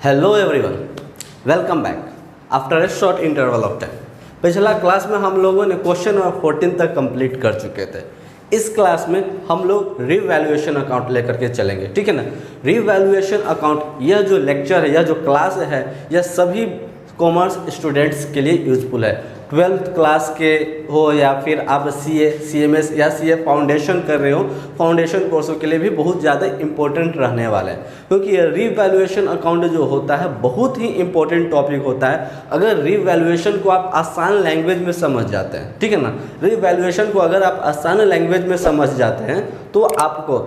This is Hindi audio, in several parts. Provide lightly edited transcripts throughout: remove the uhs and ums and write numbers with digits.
Hello everyone, welcome back after a short interval of time. पिछला क्लास में हम लोगों ने क्वेश्चन नंबर 14 तक कंप्लीट कर चुके थे। इस क्लास में हम लोग रीवैल्यूएशन अकाउंट लेकर के चलेंगे, ठीक है ना। रीवैल्यूएशन अकाउंट यह जो लेक्चर है, यह जो क्लास है, यह सभी कॉमर्स स्टूडेंट्स के लिए यूजफुल है। 12th क्लास के हो या फिर आप CA, CMS या CA फाउंडेशन कर रहे हो, फाउंडेशन कोर्सों के लिए भी बहुत ज़्यादा इंपॉर्टेंट रहने वाला है, क्योंकि रीवैल्यूएशन अकाउंट जो होता है बहुत ही इंपॉर्टेंट टॉपिक होता है। अगर रीवैल्यूएशन को आप आसान लैंग्वेज में समझ जाते हैं, ठीक है ना, रीवैल्यूएशन को अगर आप आसान लैंग्वेज में समझ जाते हैं तो आपको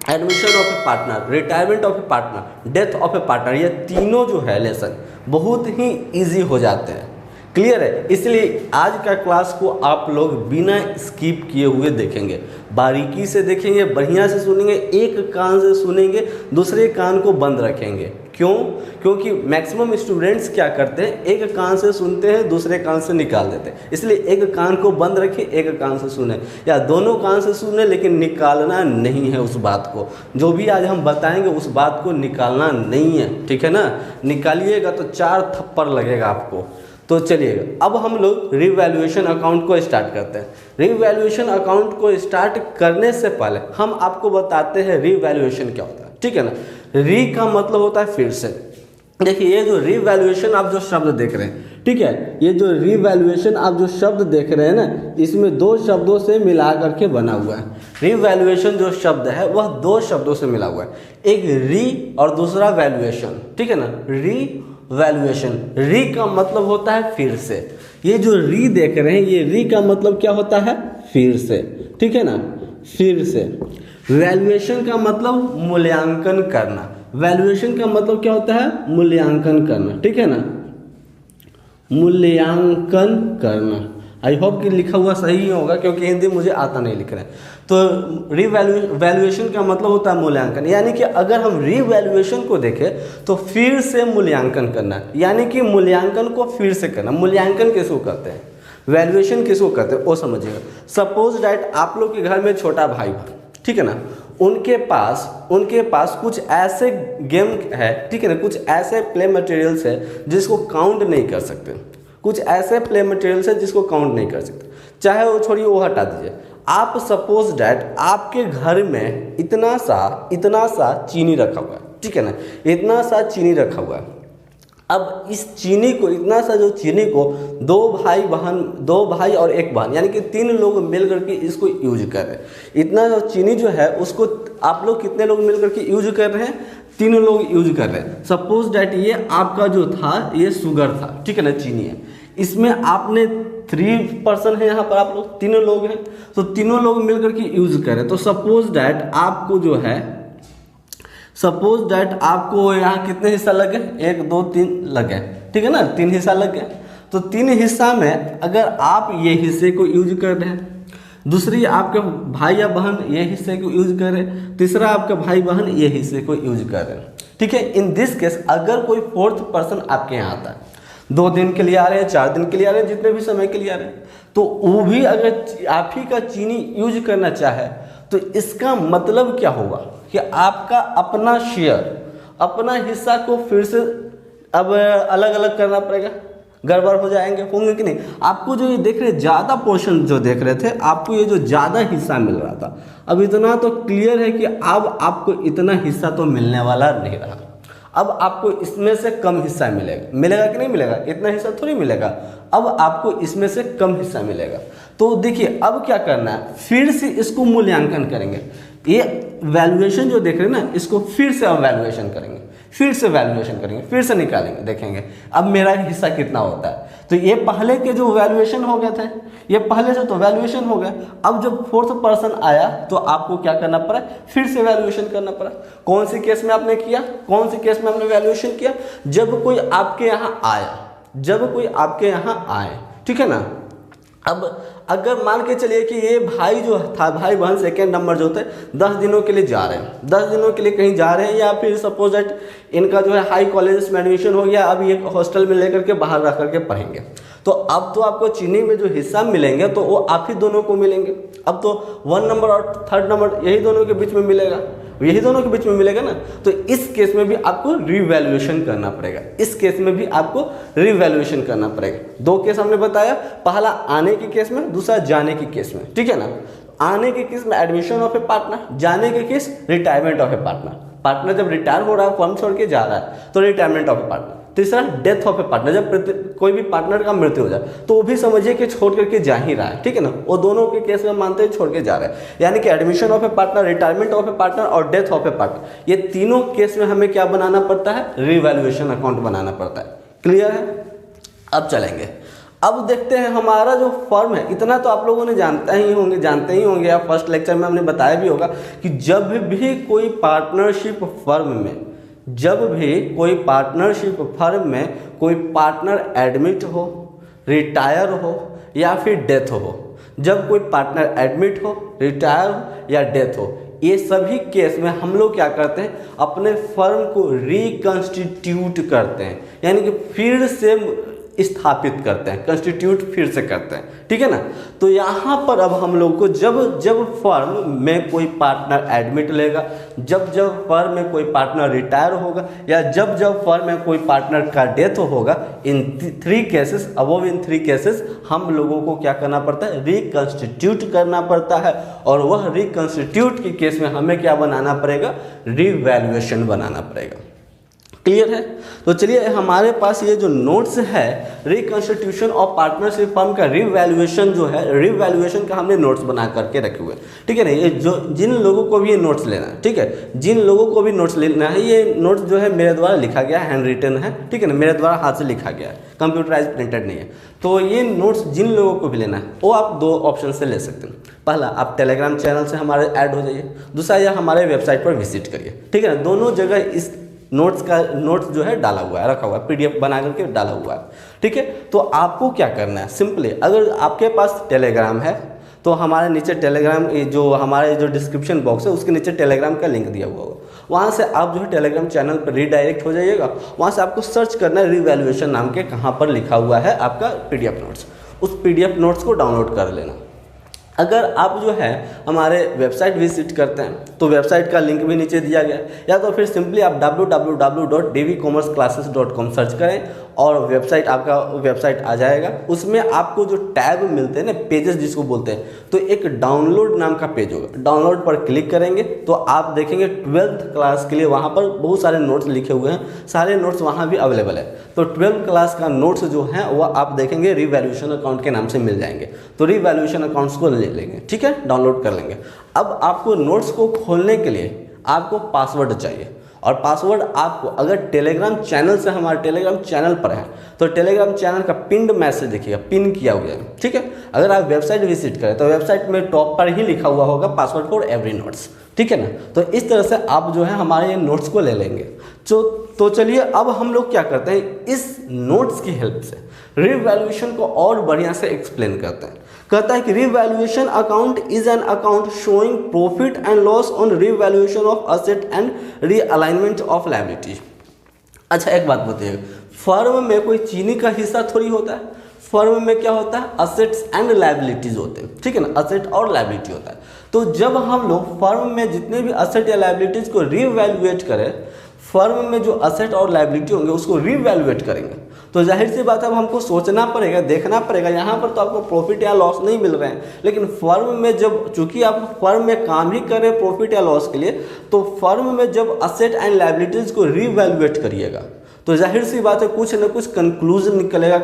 admission of A partner, retirement of A partner, death of A partner, ये तीनों जो है लेसन बहुत ही ईजी हो जाते हैं। क्लियर है? इसलिए आज का क्लास को आप लोग बिना स्किप किए हुए देखेंगे, बारीकी से देखेंगे, बढ़िया से सुनेंगे, एक कान से सुनेंगे, दूसरे कान को बंद रखेंगे। क्यों? क्योंकि मैक्सिमम स्टूडेंट्स क्या करते हैं, एक कान से सुनते हैं, दूसरे कान से निकाल देते हैं। इसलिए एक कान को बंद रखें, एक कान से सुने, या दोनों कान से सुने, लेकिन निकालना नहीं है उस बात को। जो भी आज हम बताएंगे उस बात को निकालना नहीं है, ठीक है ना। निकालिएगा तो 4 थप्पड़ लगेगा आपको। तो चलिएगा, अब हम लोग रीवैल्यूएशन अकाउंट को स्टार्ट करते हैं। रीवैल्यूएशन अकाउंट को स्टार्ट करने से पहले हम आपको बताते हैं रीवैल्यूएशन क्या होता है, ठीक है ना। री का मतलब होता है फिर से। देखिए, ये जो रीवैल्यूएशन आप जो शब्द देख रहे हैं, ठीक है, ये जो रीवैल्यूएशन आप जो शब्द देख रहे हैं ना, इसमें 2 शब्दों से मिला करके बना हुआ है। रीवैल्यूएशन जो शब्द है वह 2 शब्दों से मिला हुआ है, एक री और दूसरा वैल्यूएशन, ठीक है ना। री वैल्यूएशन, री का मतलब होता है फिर से। ये जो री देख रहे हैं, ये री का मतलब क्या होता है, फिर से, ठीक है ना, फिर से। वैल्यूएशन का मतलब मूल्यांकन करना। वैल्यूएशन का मतलब क्या होता है, मूल्यांकन करना, ठीक है ना, मूल्यांकन करना। आई होप कि लिखा हुआ सही ही होगा, क्योंकि हिंदी मुझे आता नहीं लिख रहे हैं। तो रीवैल्यूएशन का मतलब होता है मूल्यांकन, यानी कि अगर हम रीवैल्यूएशन को देखें तो फिर से मूल्यांकन करना, यानी कि मूल्यांकन को फिर से करना। मूल्यांकन किसको कहते हैं, वैल्यूएशन किसको कहते हैं, वो समझिएगा। सपोज डैट आप लोग के घर में छोटा भाई बहन, ठीक है ना, उनके पास कुछ ऐसे गेम है, ठीक है ना, कुछ ऐसे प्ले मटेरियल्स है जिसको काउंट नहीं कर सकते, कुछ ऐसे प्ले मटेरियल्स है जिसको काउंट नहीं कर सकते। चाहे वो छोड़िए, वो हटा दीजिए। आप सपोज डैट आपके घर में इतना सा चीनी रखा हुआ है, ठीक है ना, इतना सा चीनी रखा हुआ है। अब इस चीनी को, इतना सा जो चीनी को 2 भाई और 1 बहन, यानी कि 3 लोग मिल करके इसको यूज कर रहे हैं। इतना जो चीनी जो है उसको आप लोग कितने लोग मिल करके यूज कर रहे हैं, 3 लोग यूज कर रहे हैं। सपोज डैट ये आपका जो था ये शुगर था, ठीक है ना, चीनी है। इसमें आपने 3 पर्सन है, यहाँ पर आप लोग 3 लोग हैं, तो तीनों लोग मिल करके यूज कर रहे हैं। तो सपोज डैट आपको जो है, सपोज डैट आपको यहाँ कितने हिस्सा लगे, 1 2 3 लगे, ठीक है ना, 3 हिस्सा लग गए। तो 3 हिस्सा में अगर आप ये हिस्से को यूज कर रहे हैं, दूसरी आपके भाई या बहन ये हिस्से को यूज कर रहे हैं, तीसरा आपका भाई बहन ये हिस्से को यूज कर रहे हैं, ठीक है। इन दिस केस अगर कोई 4th पर्सन आपके यहाँ आता है, 2 दिन के लिए आ रहे हैं, 4 दिन के लिए आ रहे हैं, जितने भी समय के लिए आ रहे हैं, तो वो भी अगर आप ही का चीनी यूज करना चाहे तो इसका मतलब क्या होगा कि आपका अपना शेयर, अपना हिस्सा को फिर से अब अलग अलग करना पड़ेगा, गड़बड़ हो जाएंगे, होंगे कि नहीं। आपको जो ये देख रहे, ज़्यादा पोर्शन जो देख रहे थे, आपको ये जो ज़्यादा हिस्सा मिल रहा था, अब इतना तो क्लियर है कि अब आपको इतना हिस्सा तो मिलने वाला नहीं रहा। अब आपको इसमें से कम हिस्सा मिलेगा कि नहीं मिलेगा, इतना हिस्सा थोड़ी मिलेगा, अब आपको इसमें से कम हिस्सा मिलेगा। तो देखिए, अब क्या करना है, फिर से इसको मूल्यांकन करेंगे। ये वैल्यूएशन जो देख रहे हैं ना, इसको फिर से अब वैल्यूएशन करेंगे, फिर से वैल्यूएशन करेंगे, फिर से निकालेंगे, देखेंगे अब मेरा हिस्सा कितना होता है। तो ये पहले के जो वैल्यूएशन हो गए थे, ये पहले से तो वैल्यूएशन हो गया। अब जब 4th पर्सन आया तो आपको क्या करना पड़ा, फिर से वैल्यूएशन करना पड़ा। कौन सी केस में आपने किया, कौन सी केस में आपने वैल्यूएशन किया, जब कोई आपके यहाँ आया, जब कोई आपके यहाँ आए, ठीक है ना। अब अगर मान के चलिए कि ये भाई जो था, भाई बहन सेकेंड नंबर जो थे, 10 दिनों के लिए जा रहे हैं, 10 दिनों के लिए कहीं जा रहे हैं, या फिर सपोज दैट इनका जो है हाई कॉलेजेस में एडमिशन हो गया, अब ये हॉस्टल में लेकर के बाहर रख करके पढ़ेंगे। तो अब तो आपको चीनी में जो हिस्सा मिलेंगे तो वो आप ही दोनों को मिलेंगे। अब तो 1 नंबर और 3rd नंबर यही दोनों के बीच में मिलेगा। यही दोनों के बीच में मिलेगा ना। तो इस केस में भी आपको रीवैल्यूएशन करना पड़ेगा, इस केस में भी आपको रीवैल्यूएशन करना पड़ेगा। दो केस हमने बताया, पहला आने के केस में, दूसरा जाने के केस में, ठीक है ना। आने के केस में एडमिशन ऑफ ए पार्टनर, जाने के case retirement of A partner. Partner जब रिटायर हो रहा है, फर्म छोड़ के जा रहा है, तो रिटायरमेंट ऑफ ए पार्टनर। तीसरा डेथ ऑफ ए पार्टनर, जब कोई भी पार्टनर का मृत्यु हो जाए तो वो भी समझिए कि छोड़ करके जा ही रहा है, ठीक है ना। वो दोनों के केस में मानते हैं छोड़ के जा रहा है, यानी कि admission of A partner, retirement of A partner और डेथ ऑफ ए पार्टनर, ये तीनों केस में हमें क्या बनाना पड़ता है, रीवैल्यूएशन अकाउंट बनाना पड़ता है। क्लियर है। अब चलेंगे, अब देखते हैं हमारा जो फर्म है, इतना तो आप लोगों ने जानते ही होंगे, या फर्स्ट लेक्चर में हमने बताया भी होगा कि जब भी कोई पार्टनरशिप फर्म में कोई पार्टनर एडमिट हो, रिटायर हो या फिर डेथ हो, जब कोई पार्टनर एडमिट हो, रिटायर हो या डेथ हो, ये सभी केस में हम लोग क्या करते हैं, अपने फर्म को रिकंस्टिट्यूट करते हैं, यानी कि फिर से स्थापित करते हैं, कंस्टिट्यूट फिर से करते हैं, ठीक है ना। तो यहाँ पर अब हम लोग को जब फर्म में कोई पार्टनर एडमिट लेगा, जब फर्म में कोई पार्टनर रिटायर होगा या जब फर्म में कोई पार्टनर का डेथ होगा, इन थ्री केसेस हम लोगों को क्या करना पड़ता है, रिकंस्टिट्यूट करना पड़ता है। और वह रिकंस्टिट्यूट के केस में हमें क्या बनाना पड़ेगा, रीवैल्यूएशन बनाना पड़ेगा। क्लियर है। तो चलिए हमारे पास ये जो नोट्स है रिकंस्टिट्यूशन ऑफ पार्टनरशिप फर्म का रिवैल्यूएशन जो है, रिवैल्यूएशन का हमने नोट्स बना करके रखे हुए, ठीक है ना। ये जो जिन लोगों को भी ये नोट्स लेना है, ठीक है, जिन लोगों को भी नोट्स लेना है, ये नोट्स जो है मेरे द्वारा लिखा गया है, हैंड रिटन है, ठीक है ना, मेरे द्वारा हाथ से लिखा गया है, कंप्यूटराइज प्रिंटेड नहीं है। तो ये नोट्स जिन लोगों को भी लेना है वो आप दो ऑप्शन से ले सकते हैं। पहला, आप टेलीग्राम चैनल से हमारे ऐड हो जाइए, दूसरा या हमारे वेबसाइट पर विजिट करिए, ठीक है ना। दोनों जगह इस नोट्स जो है डाला हुआ है, रखा हुआ है, पीडीएफ बना करके डाला हुआ है, ठीक है। तो आपको क्या करना है, सिंपली अगर आपके पास टेलीग्राम है तो हमारे नीचे टेलीग्राम जो हमारे जो डिस्क्रिप्शन बॉक्स है उसके नीचे टेलीग्राम का लिंक दिया हुआ होगा, वहाँ से आप जो है टेलीग्राम चैनल पर रीडायरेक्ट हो जाइएगा। वहाँ से आपको सर्च करना है रीवैल्यूएशन नाम के, कहाँ पर लिखा हुआ है आपका पीडीएफ नोट्स, उस पीडीएफ नोट्स को डाउनलोड कर लेना। अगर आप जो है हमारे वेबसाइट विजिट करते हैं तो वेबसाइट का लिंक भी नीचे दिया गया है, या तो फिर सिंपली आप www.dvcommerceclasses.com सर्च करें और वेबसाइट आपका वेबसाइट आ जाएगा। उसमें आपको जो टैब मिलते हैं ना, पेजेस जिसको बोलते हैं, तो एक डाउनलोड नाम का पेज होगा, डाउनलोड पर क्लिक करेंगे तो आप देखेंगे 12th क्लास के लिए वहाँ पर बहुत सारे नोट्स लिखे हुए हैं, सारे नोट्स वहाँ भी अवेलेबल है। तो 12th क्लास का नोट्स जो है वह आप देखेंगे रीवैल्यूएशन अकाउंट के नाम से मिल जाएंगे, तो रीवैल्यूएशन अकाउंट्स को ले लेंगे, ठीक है, डाउनलोड कर लेंगे। अब आपको नोट्स को खोलने के लिए आपको पासवर्ड चाहिए, और पासवर्ड आपको अगर टेलीग्राम चैनल से, हमारे टेलीग्राम चैनल पर है तो टेलीग्राम चैनल का पिन्ड मैसेज देखिएगा, पिन किया हुआ है, ठीक है। अगर आप वेबसाइट विजिट करें तो वेबसाइट में टॉप पर ही लिखा हुआ होगा पासवर्ड फॉर एवरी नोट्स, ठीक है ना। तो इस तरह से आप जो है हमारे ये नोट्स को ले लेंगे। तो चलिए अब हम लोग क्या करते हैं, इस नोट्स की हेल्प से रीवैल्यूएशन को और बढ़िया से एक्सप्लेन करते हैं। कहता है कि revaluation account is an account showing profit and loss on revaluation of asset and realignment of liability. अच्छा एक बात बताइएगा, फर्म में कोई चीनी का हिस्सा थोड़ी होता है, फर्म में क्या होता है, असेट्स एंड लायबिलिटीज होते हैं, ठीक है ना, असेट और लायबिलिटी होता है। तो जब हम लोग फर्म में जितने भी असेट या लायबिलिटीज को रीवैल्यूएट करें, फर्म में जो असेट और लायबिलिटी होंगे उसको रीवैल्यूएट करेंगे, तो जाहिर सी बात है अब हमको सोचना पड़ेगा, देखना पड़ेगा, यहाँ पर तो आपको प्रॉफिट या लॉस नहीं मिल रहे हैं, लेकिन फर्म में जब चूंकि आप फर्म में काम ही कर रहे हैं प्रॉफिट या लॉस के लिए, तो फर्म में जब असेट एंड लायबिलिटीज को रीवैल्यूएट करिएगा तो जाहिर सी बात है कुछ न कुछ कंक्लूजन निकलेगा।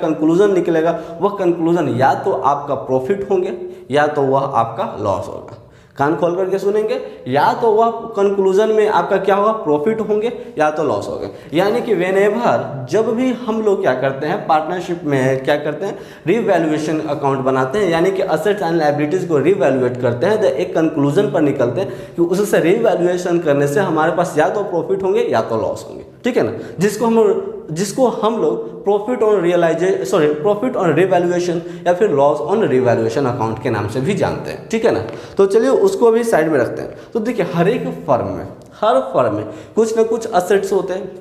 वह कंक्लूजन या तो आपका प्रॉफिट होंगे या तो वह आपका लॉस होगा। कान खोल करके सुनेंगे, या तो वह कंक्लूजन में आपका क्या होगा, प्रॉफिट होंगे या तो लॉस होगा। यानी कि व्हेनेवर जब भी हम लोग क्या करते हैं, पार्टनरशिप में क्या करते हैं, रीवैल्यूएशन अकाउंट बनाते हैं, यानी कि असेट्स एंड लायबिलिटीज को रीवैल्यूएट करते हैं, तो एक कंक्लूजन पर निकलते हैं कि उससे रीवैल्यूएशन करने से हमारे पास या तो प्रॉफिट होंगे या तो लॉस होंगे, ठीक है ना, जिसको हम लोग प्रॉफिट ऑन रिवैल्यूएशन या फिर लॉस ऑन रिवैल्यूएशन अकाउंट के नाम से भी जानते हैं, ठीक है ना। तो चलिए उसको भी साइड में रखते हैं। तो देखिए हर फर्म में कुछ ना कुछ असेट्स होते हैं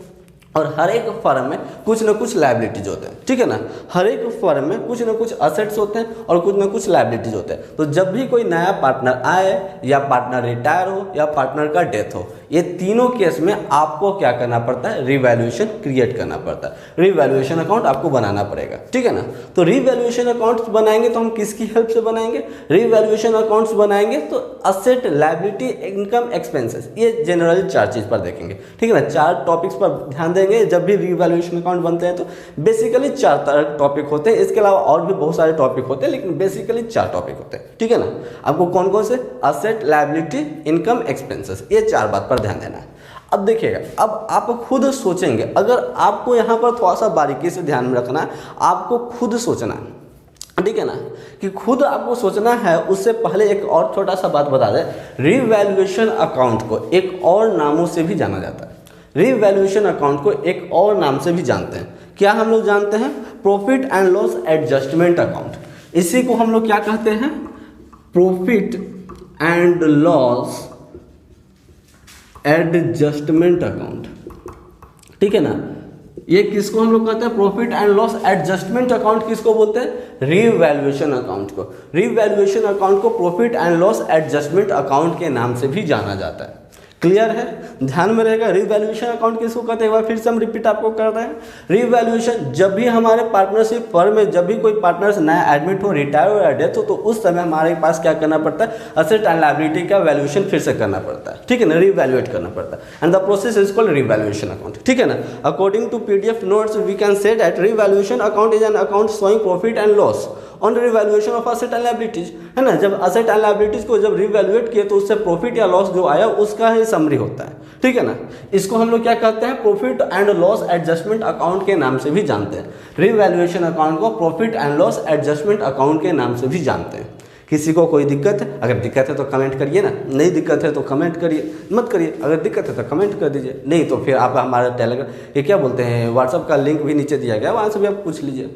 और हर एक फर्म में कुछ ना कुछ लायबिलिटीज होते हैं, ठीक है ना। हर एक फर्म में कुछ ना कुछ असेट्स होते हैं और कुछ ना कुछ लायबिलिटीज होते हैं। तो जब भी कोई नया पार्टनर आए या पार्टनर रिटायर हो या पार्टनर का डेथ हो, ये तीनों केस में आपको क्या करना पड़ता है, रिवैल्यूएशन क्रिएट करना पड़ता है। रिवैल्यूएशन अकाउंट आपको बनाना पड़ेगा, ठीक है ना। तो रिवैल्यूएशन अकाउंट्स बनाएंगे तो हम किसकी हेल्प से बनाएंगे, रिवैल्यूएशन अकाउंट्स बनाएंगे तो असेट, लायबिलिटी, इनकम, एक्सपेंसेस, ये जनरल 4 चीज पर देखेंगे, ठीक है ना। 4 टॉपिक्स पर ध्यान देंगे जब भी रिवैल्यूएशन अकाउंट बनते हैं। तो बेसिकली 4 टॉपिक होते हैं, इसके अलावा और भी बहुत सारे टॉपिक होते हैं, लेकिन बेसिकली 4 टॉपिक होते हैं, ठीक है ना। आपको कौन कौन से, असेट, लायबिलिटी, इनकम, एक्सपेंसेस, ये 4 बात पर ध्यान देना है। अब देखिएगा, अब आप खुद सोचेंगे, अगर आपको यहाँ पर थोड़ा सा बारीकी से ध्यान में रखना है, आपको खुद सोचना है, ठीक है ना, कि खुद आपको सोचना है। उससे पहले एक और छोटा सा बात बता दें, रिवैल्यूएशन अकाउंट को एक और नामों से भी जाना जाता है। रिवैल्यूएशन अकाउंट को एक और नाम से भी जानते हैं। क्या हम लोग जानते हैं, profit and loss adjustment account. इसी को हम लोग क्या कहते हैं, profit and loss adjustment account, ठीक है ना। ये किसको हम लोग कहते हैं, profit and loss adjustment account किसको बोलते हैं, रिवैल्यूएशन अकाउंट को। रिवैल्यूएशन अकाउंट को profit and loss adjustment account के नाम से भी जाना जाता है। क्लियर है, ध्यान में रहेगा। रिवैल्यूएशन अकाउंट किसको कहते हैं, एक बार फिर से हम रिपीट आपको कर रहे हैं। रिवैल्यूएशन, जब भी हमारे पार्टनरशिप फर्म में जब भी कोई पार्टनर नया एडमिट हो, रिटायर हो या डेथ हो, तो उस समय हमारे पास क्या करना पड़ता है, असेट एंड लायबिलिटी का वैल्यूएशन फिर से करना पड़ता है, ठीक है ना, रिवैल्यूएट करना पड़ता है। And the process is called revaluation account, ठीक है ना। According to PDF notes we can say that revaluation account is an account showing profit and loss on revaluation of asset and liabilities, है ना। जब असेट एंड लायबिलिटीज को जब रिवैल्यूएट किए तो उससे प्रॉफिट या लॉस जो आया उसका ही समरी होता है, ठीक है ना। इसको हम लोग क्या कहते हैं, profit and loss adjustment account के नाम से भी जानते हैं। रिवैल्यूएशन अकाउंट को profit and loss adjustment account के नाम से भी जानते हैं। किसी को कोई दिक्कत है, अगर दिक्कत है तो कमेंट करिए ना, नहीं दिक्कत है तो कमेंट करिए, मत करिए। अगर दिक्कत है तो कमेंट कर दीजिए, नहीं तो फिर आप हमारा टेलीग्राम, ये क्या बोलते हैं, व्हाट्सअप का लिंक भी नीचे दिया गया, वहाँ से भी आप पूछ लीजिए।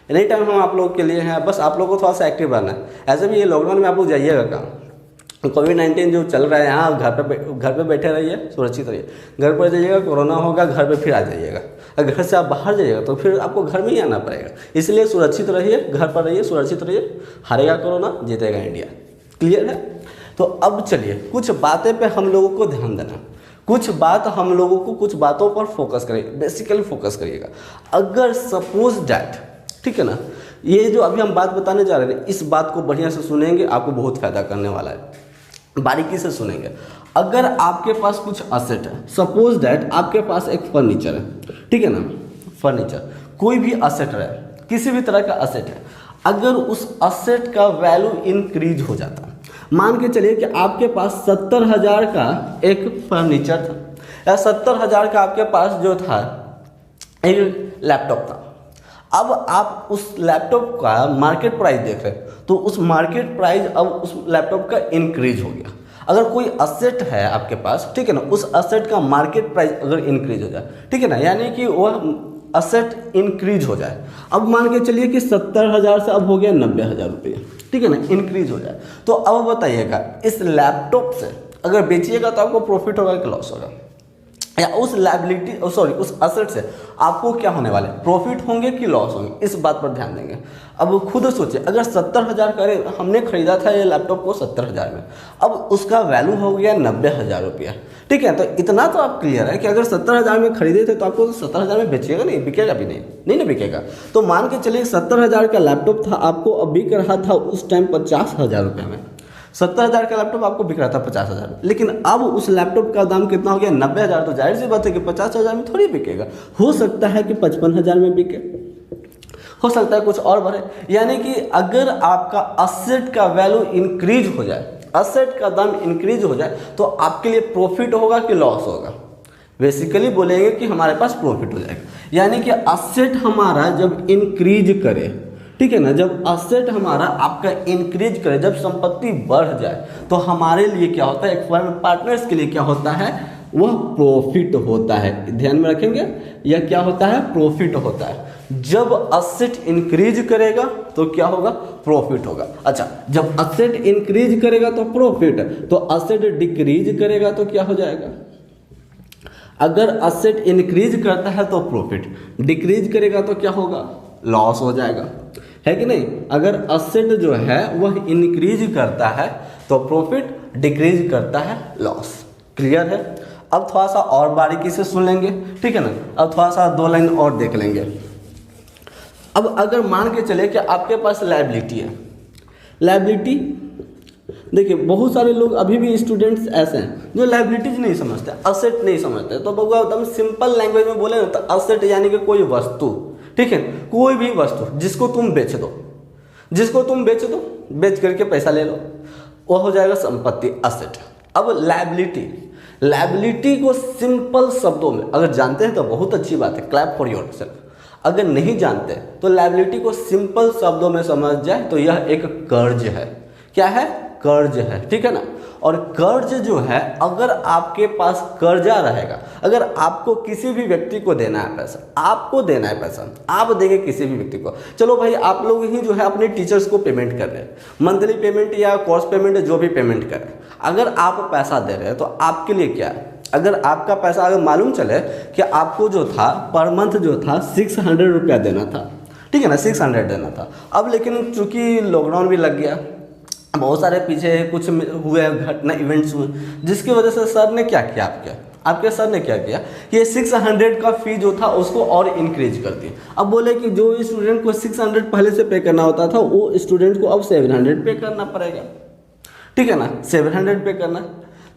एनी टाइम हम आप लोगों के लिए हैं, बस आप लोगों को थोड़ा सा एक्टिव रहना है। ऐसे भी ये लॉकडाउन में आप लोग जाइएगा कहाँ, कोविड-19 जो चल रहा है यहाँ, घर पे बैठे रहिए, सुरक्षित रहिए। घर पर जाइएगा, कोरोना होगा, घर पे फिर आ जाइएगा। अगर घर से आप बाहर जाइएगा तो फिर आपको घर में ही आना पड़ेगा। इसलिए सुरक्षित रहिए, घर पर रहिए, सुरक्षित रहिए। हारेगा कोरोना, जीतेगा इंडिया। क्लियर है। तो अब चलिए कुछ बातें पे हम लोगों को ध्यान देना, कुछ बातों पर फोकस करिए, बेसिकली फोकस करिएगा। अगर सपोज डैट, ठीक है ना, ये जो अभी हम बात बताने जा रहे हैं, इस बात को बढ़िया से सुनेंगे, आपको बहुत फायदा करने वाला है, बारीकी से सुनेंगे। अगर आपके पास कुछ असेट है, सपोज दैट आपके पास एक फर्नीचर है, ठीक है ना, फर्नीचर, कोई भी असेट है, किसी भी तरह का असेट है, अगर उस असेट का वैल्यू इंक्रीज हो जाता है, मान के चलिए कि आपके पास 70,000 का एक फर्नीचर था, या 70,000 का आपके पास जो था एक लैपटॉप था। अब आप उस लैपटॉप का मार्केट प्राइस देख रहे हैं, तो उस मार्केट प्राइस अब उस लैपटॉप का इंक्रीज हो गया। अगर कोई असेट है आपके पास, ठीक है ना, उस असेट का मार्केट प्राइस अगर इंक्रीज हो जाए, ठीक है ना, यानी कि वह असेट इंक्रीज हो जाए। अब मान के चलिए कि 70,000 से अब हो गया 90,000 रुपये, ठीक है ना, इंक्रीज हो जाए। तो अब बताइएगा, इस लैपटॉप से अगर बेचिएगा तो आपको प्रॉफिट होगा कि लॉस होगा, या उस लायबिलिटी उस असेट से आपको क्या होने वाले, प्रॉफिट होंगे कि लॉस होंगे, इस बात पर ध्यान देंगे। अब खुद सोचिए, अगर 70,000 का हमने खरीदा था ये लैपटॉप को 70,000 में, अब उसका वैल्यू हो गया 90,000 रुपया, ठीक है। तो इतना तो आप क्लियर है कि अगर 70,000 में खरीदे थे तो आपको तो 70,000 में बेचिएगा, नहीं बिकेगा भी नहीं ना बिकेगा। तो मान के चलिए 70,000 का लैपटॉप था, आपको अब बिक रहा था उस टाइम 50,000 रुपये में। 70,000 का लैपटॉप आपको बिक रहा था 50,000 में, लेकिन अब उस लैपटॉप का दाम कितना हो गया, 90,000। तो जाहिर सी बात है कि 50,000 में थोड़ी बिकेगा, हो सकता है कि 55,000 में बिके, हो सकता है कुछ और बढ़े। यानी कि अगर आपका असेट का वैल्यू इंक्रीज हो जाए, असेट का दाम इंक्रीज हो जाए, तो आपके लिए प्रॉफिट होगा कि लॉस होगा। बेसिकली बोलेंगे कि हमारे पास प्रॉफिट हो जाएगा। यानी कि असेट हमारा जब इंक्रीज करे, ठीक है ना, जब असेट हमारा आपका इंक्रीज करे, जब संपत्ति बढ़ जाए, तो हमारे लिए क्या होता है, एक फर्म पार्टनर्स के लिए क्या होता है, वह प्रॉफिट होता है। ध्यान में रखेंगे, यह क्या होता है, प्रॉफिट होता है। जब असेट इंक्रीज करेगा तो क्या होगा, प्रॉफिट होगा। अच्छा, जब असेट इंक्रीज करेगा तो प्रॉफिट, तो असेट डिक्रीज करेगा तो क्या हो जाएगा, अगर असेट इंक्रीज करता है तो प्रॉफिट, डिक्रीज करेगा तो क्या होगा, लॉस हो जाएगा, है कि नहीं। अगर असेट जो है वह इंक्रीज करता है तो प्रॉफिट, डिक्रीज करता है लॉस। क्लियर है। अब थोड़ा सा और बारीकी से सुन लेंगे, ठीक है ना। अब थोड़ा सा 2 लाइन और देख लेंगे। अब अगर मान के चले कि आपके पास लायबिलिटी है, लायबिलिटी देखिए बहुत सारे लोग अभी भी स्टूडेंट्स ऐसे हैं जो लायबिलिटीज नहीं समझते, असेट नहीं समझते। तो बउआ एकदम सिंपल लैंग्वेज में बोले ना तो असेट यानी कि कोई वस्तु, ठीक है, कोई भी वस्तु जिसको तुम बेच दो, जिसको तुम बेच दो, बेच करके पैसा ले लो, वो हो जाएगा संपत्ति, असेट। अब लायबिलिटी, लायबिलिटी को सिंपल शब्दों में अगर जानते हैं तो बहुत अच्छी बात है, क्लैप फॉर योरसेल्फ। अगर नहीं जानते तो लायबिलिटी को सिंपल शब्दों में समझ जाए तो यह एक कर्ज है। क्या है, कर्ज है, ठीक है ना। और कर्ज जो है, अगर आपके पास कर्जा रहेगा, अगर आपको किसी भी व्यक्ति को देना है पैसा, आपको देना है पैसा, आप देंगे किसी भी व्यक्ति को, चलो भाई आप लोग ही जो है अपने टीचर्स को पेमेंट कर रहे हैं, मंथली पेमेंट या कोर्स पेमेंट जो भी पेमेंट कर रहे हैं, अगर आप पैसा दे रहे हैं तो आपके लिए क्या है, अगर आपका पैसा अगर मालूम चले कि आपको जो था पर मंथ जो था 600 रुपया देना था, ठीक है ना, 600 देना था। अब लेकिन चूंकि लॉकडाउन भी लग गया, बहुत सारे पीछे कुछ हुए घटना, इवेंट्स हुए, जिसकी वजह से सर ने क्या किया, आपके सर ने क्या किया, ये 600 का फी जो था उसको और इंक्रीज कर दिया। अब बोले कि जो स्टूडेंट को 600 पहले से पे करना होता था वो स्टूडेंट को अब 700 पे करना पड़ेगा, ठीक है ना, 700 पे करना।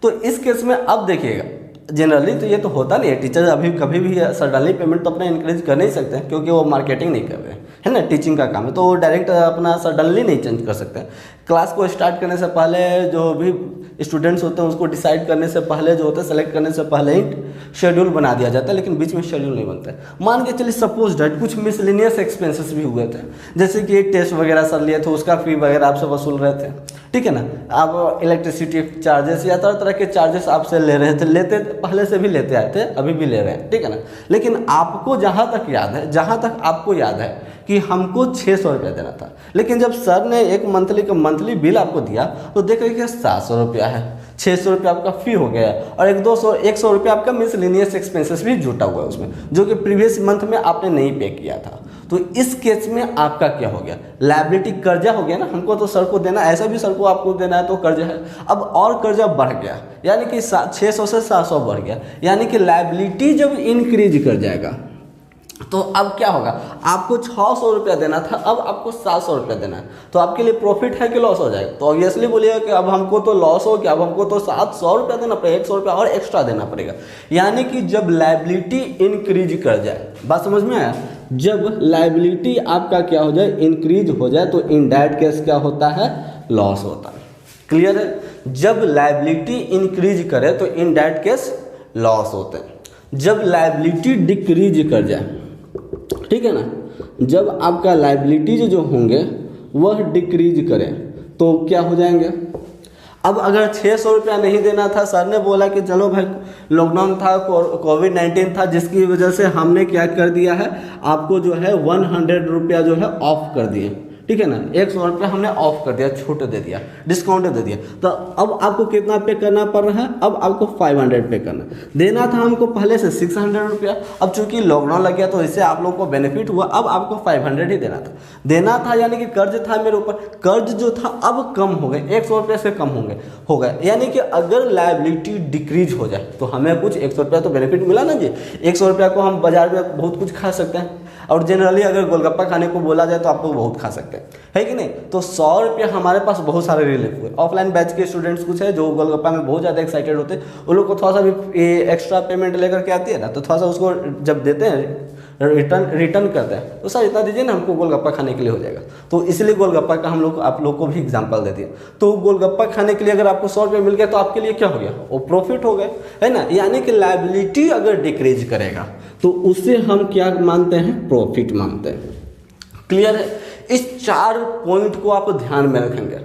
तो इस केस में अब देखिएगा, जनरली तो ये तो होता नहीं है, टीचर अभी कभी भी सडनली पेमेंट तो अपना इंक्रीज कर नहीं सकते हैं, क्योंकि वो मार्केटिंग नहीं कर रहे हैं, है ना, टीचिंग का काम है, तो वो डायरेक्ट अपना सडनली नहीं चेंज कर सकते। क्लास को स्टार्ट करने से पहले जो भी स्टूडेंट्स होते हैं उसको डिसाइड करने से पहले जो होता है, सेलेक्ट करने से पहले ही शेड्यूल बना दिया जाता है, लेकिन बीच में शेड्यूल नहीं बनता है। मान के चलिए सपोज डेट कुछ मिसलिनियस एक्सपेंसेस भी हुए थे, जैसे कि टेस्ट वगैरह सर लिए थे, उसका फी वगैरह आपसे वसूल रहे थे, ठीक है ना, आप इलेक्ट्रिसिटी चार्जेस या तरह तरह के चार्जेस आपसे ले रहे थे, लेते पहले से भी लेते आए थे, अभी भी ले रहे हैं, ठीक है ना। लेकिन आपको जहाँ तक याद है, जहाँ तक आपको याद है कि हमको 600 रुपया देना था, लेकिन जब सर ने एक मंथली का मंथली बिल आपको दिया तो देख रहे कि 700 रुपया है, 600 रुपया आपका फी हो गया और 100 रुपया आपका मिसलिनियस एक्सपेंसेस भी जुटा हुआ है उसमें, जो कि प्रीवियस मंथ में आपने नहीं पे किया था। तो इस केस में आपका क्या हो गया, लायबिलिटी, कर्जा हो गया ना, हमको तो सर को देना, ऐसा भी सर को आपको देना है तो कर्जा है। अब और कर्जा बढ़ गया, यानी कि 600 से 700 बढ़ गया, यानी कि लायबिलिटी जब इंक्रीज कर जाएगा तो अब क्या होगा, आपको 600 रुपया देना था, अब आपको 700 रुपया देना है, तो आपके लिए प्रॉफिट है कि लॉस हो जाएगा। तो ऑब्वियसली बोलिएगा कि अब हमको तो लॉस हो गया, अब हमको तो 700 रुपया देना पड़ेगा, 100 रुपया और एक्स्ट्रा देना पड़ेगा। यानी कि जब लायबिलिटी इंक्रीज कर जाए, बात समझ में आया, जब लायबिलिटी आपका क्या हो जाए, इंक्रीज हो जाए, तो इनडायरेक्ट केस क्या होता है, लॉस होता है। क्लियर है। जब लायबिलिटी इंक्रीज करे तो इनडायरेक्ट केस लॉस होते हैं। जब लायबिलिटी डिक्रीज कर जाए, ठीक है ना, जब आपका लायबिलिटीज जो होंगे वह डिक्रीज करें तो क्या हो जाएंगे। अब अगर 600 रुपया नहीं देना था, सर ने बोला कि चलो भाई लॉकडाउन था, कोविड-19 था, जिसकी वजह से हमने क्या कर दिया है, आपको जो है 100 रुपया जो है ऑफ कर दिए, ठीक है ना, 100 रुपया हमने ऑफ कर दिया, छूट दे दिया, डिस्काउंट दे दिया। तो अब आपको कितना पे करना पड़ रहा है, अब आपको 500 पे करना, देना था हमको पहले से 600 रुपया, अब चूंकि लॉकडाउन लग गया तो इससे आप लोगों को बेनिफिट हुआ, अब आपको 500 ही देना था, यानी कि कर्ज था मेरे ऊपर, कर्ज जो था अब कम हो गए, 100 रुपये से कम हो गए। यानी कि अगर लायबिलिटी डिक्रीज हो जाए तो हमें कुछ 100 रुपया तो बेनिफिट मिला ना जी। 100 रुपया को हम बाजार में बहुत कुछ खा सकते हैं, और जनरली अगर गोलगप्पा खाने को बोला जाए तो आप लोग बहुत खा सकते हैं, है कि नहीं। तो 100 रुपया हमारे पास बहुत सारे रिलीफ हुए। ऑफलाइन बैच के स्टूडेंट्स कुछ है जो गोलगप्पा में बहुत ज़्यादा एक्साइटेड होते हैं, उन लोग को थोड़ा सा भी एक्स्ट्रा पेमेंट लेकर के आती है ना, तो थोड़ा सा उसको जब देते हैं रिटर्न करते हैं तो सर इतना दीजिए ना, हमको गोलगप्पा खाने के लिए हो जाएगा। तो इसलिए गोलगप्पा का हम लोग आप लोग को भी एग्जांपल दे दिया। तो गोलगप्पा खाने के लिए अगर आपको 100 रुपये मिल गया तो आपके लिए क्या हो गया, वो प्रॉफिट हो गए, है ना। यानी कि लायबिलिटी अगर डिक्रीज करेगा तो उससे हम क्या मानते हैं, प्रॉफिट मानते हैं। क्लियर है। इस 4 पॉइंट को आप ध्यान में रखेंगे।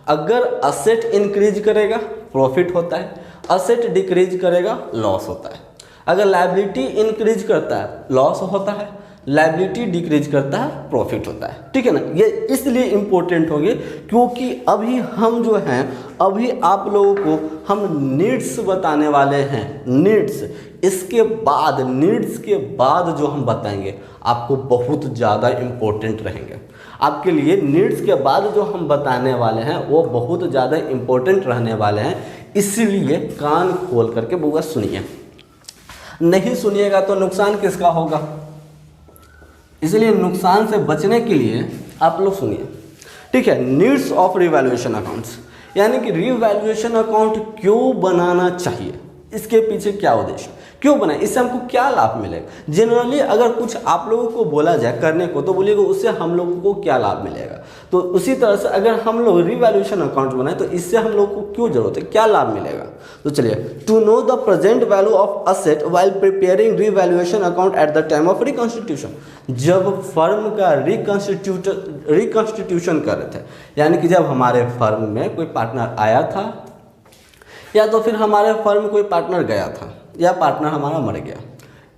अगर असेट इंक्रीज करेगा प्रॉफिट होता है, असेट डिक्रीज करेगा लॉस होता है। अगर लायबिलिटी इंक्रीज करता है लॉस होता है, लायबिलिटी डिक्रीज करता है, प्रॉफिट होता है, ठीक है ना। ये इसलिए इम्पोर्टेंट होगी क्योंकि अभी हम जो हैं, अभी आप लोगों को हम नीड्स बताने वाले हैं, नीड्स। इसके बाद नीड्स के बाद जो हम बताएंगे आपको बहुत ज़्यादा इम्पोर्टेंट रहेंगे आपके लिए। नीड्स के बाद जो हम बताने वाले हैं वो बहुत ज़्यादा इम्पोर्टेंट रहने वाले हैं, इसलिए कान खोल करके बुआ सुनिए। नहीं सुनिएगा तो नुकसान किसका होगा, इसलिए नुकसान से बचने के लिए आप लोग सुनिए, ठीक है। नीड्स ऑफ रिवैल्यूएशन अकाउंट्स, यानी कि रिवैल्यूएशन अकाउंट क्यों बनाना चाहिए, इसके पीछे क्या उद्देश्य, क्यों बनाए, इससे हमको क्या लाभ मिलेगा। जनरली अगर कुछ आप लोगों को बोला जाए करने को तो बोलिएगा उससे हम लोगों को क्या लाभ मिलेगा। तो उसी तरह से अगर हम लोग रिवैल्यूएशन अकाउंट बनाए तो इससे हम लोग को क्यों जरूरत है, क्या लाभ मिलेगा। तो चलिए, to know the present value of asset while preparing revaluation account at the time of reconstitution. जब फर्म का रिकॉन्स्टिट्यूशन कर रहे थे, यानी कि जब हमारे फर्म में कोई पार्टनर आया था या तो फिर हमारे फर्म में कोई पार्टनर गया था या पार्टनर हमारा मर गया,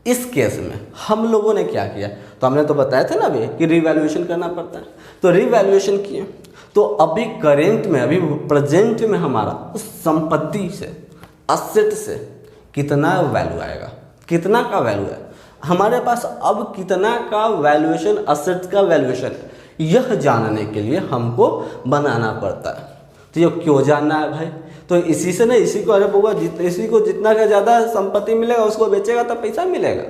इस केस में हम लोगों ने क्या किया, तो हमने तो बताया था ना अभी कि रिवैल्यूएशन करना पड़ता है। तो रिवैल्यूएशन किए तो अभी करेंट में, अभी प्रेजेंट में हमारा उस संपत्ति से, असेट से कितना वैल्यू आएगा, कितना का वैल्यू है हमारे पास, अब कितना का वैल्यूएशन, असेट का वैल्यूएशन, यह जानने के लिए हमको बनाना पड़ता है। तो ये क्यों जानना है भाई, तो इसी से ना, इसी को, अरे बउआ इसी को जितना का ज़्यादा संपत्ति मिलेगा उसको बेचेगा तो पैसा मिलेगा,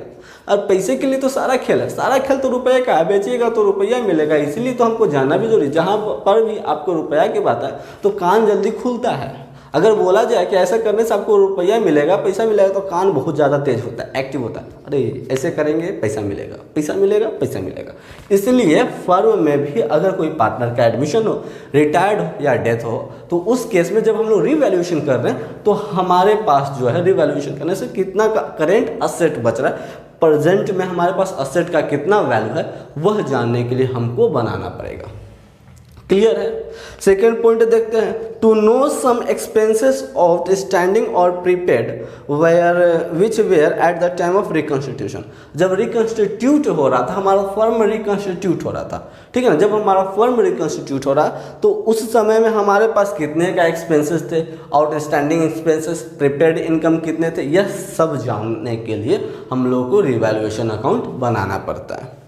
और पैसे के लिए तो सारा खेल है, सारा खेल तो रुपये का है, बेचेगा तो रुपया मिलेगा। इसीलिए तो हमको जानना भी जरूरी, जहाँ पर भी आपको रुपया की बात है तो कान जल्दी खुलता है। अगर बोला जाए कि ऐसा करने से आपको रुपया मिलेगा, पैसा मिलेगा, तो कान बहुत ज़्यादा तेज होता है, एक्टिव होता है, अरे ऐसे करेंगे पैसा मिलेगा, पैसा मिलेगा, पैसा मिलेगा। इसलिए फर्म में भी अगर कोई पार्टनर का एडमिशन हो, रिटायर्ड हो या डेथ हो, तो उस केस में जब हम लोग रिवैल्यूएशन कर रहे हैं तो हमारे पास जो है रिवैल्यूएशन करने से कितना का करेंट असेट बच रहा है, प्रेजेंट में हमारे पास असेट का कितना वैल्यू है, वह जानने के लिए हमको बनाना पड़ेगा। क्लियर है। सेकेंड पॉइंट देखते हैं, to know some expenses of standing और prepaid which were at the time of reconstitution. जब रिकॉन्स्टिट्यूट हो रहा था, हमारा फर्म रिकॉन्स्टिट्यूट हो रहा था, ठीक है ना, जब हमारा फर्म रिकॉन्स्टिट्यूट हो रहा तो उस समय में हमारे पास कितने का एक्सपेंसेस थे, आउटस्टैंडिंग एक्सपेंसेस, प्रीपेड इनकम कितने थे, यह सब जानने के लिए हम लोगों को रिवैल्यूएशन अकाउंट बनाना पड़ता है।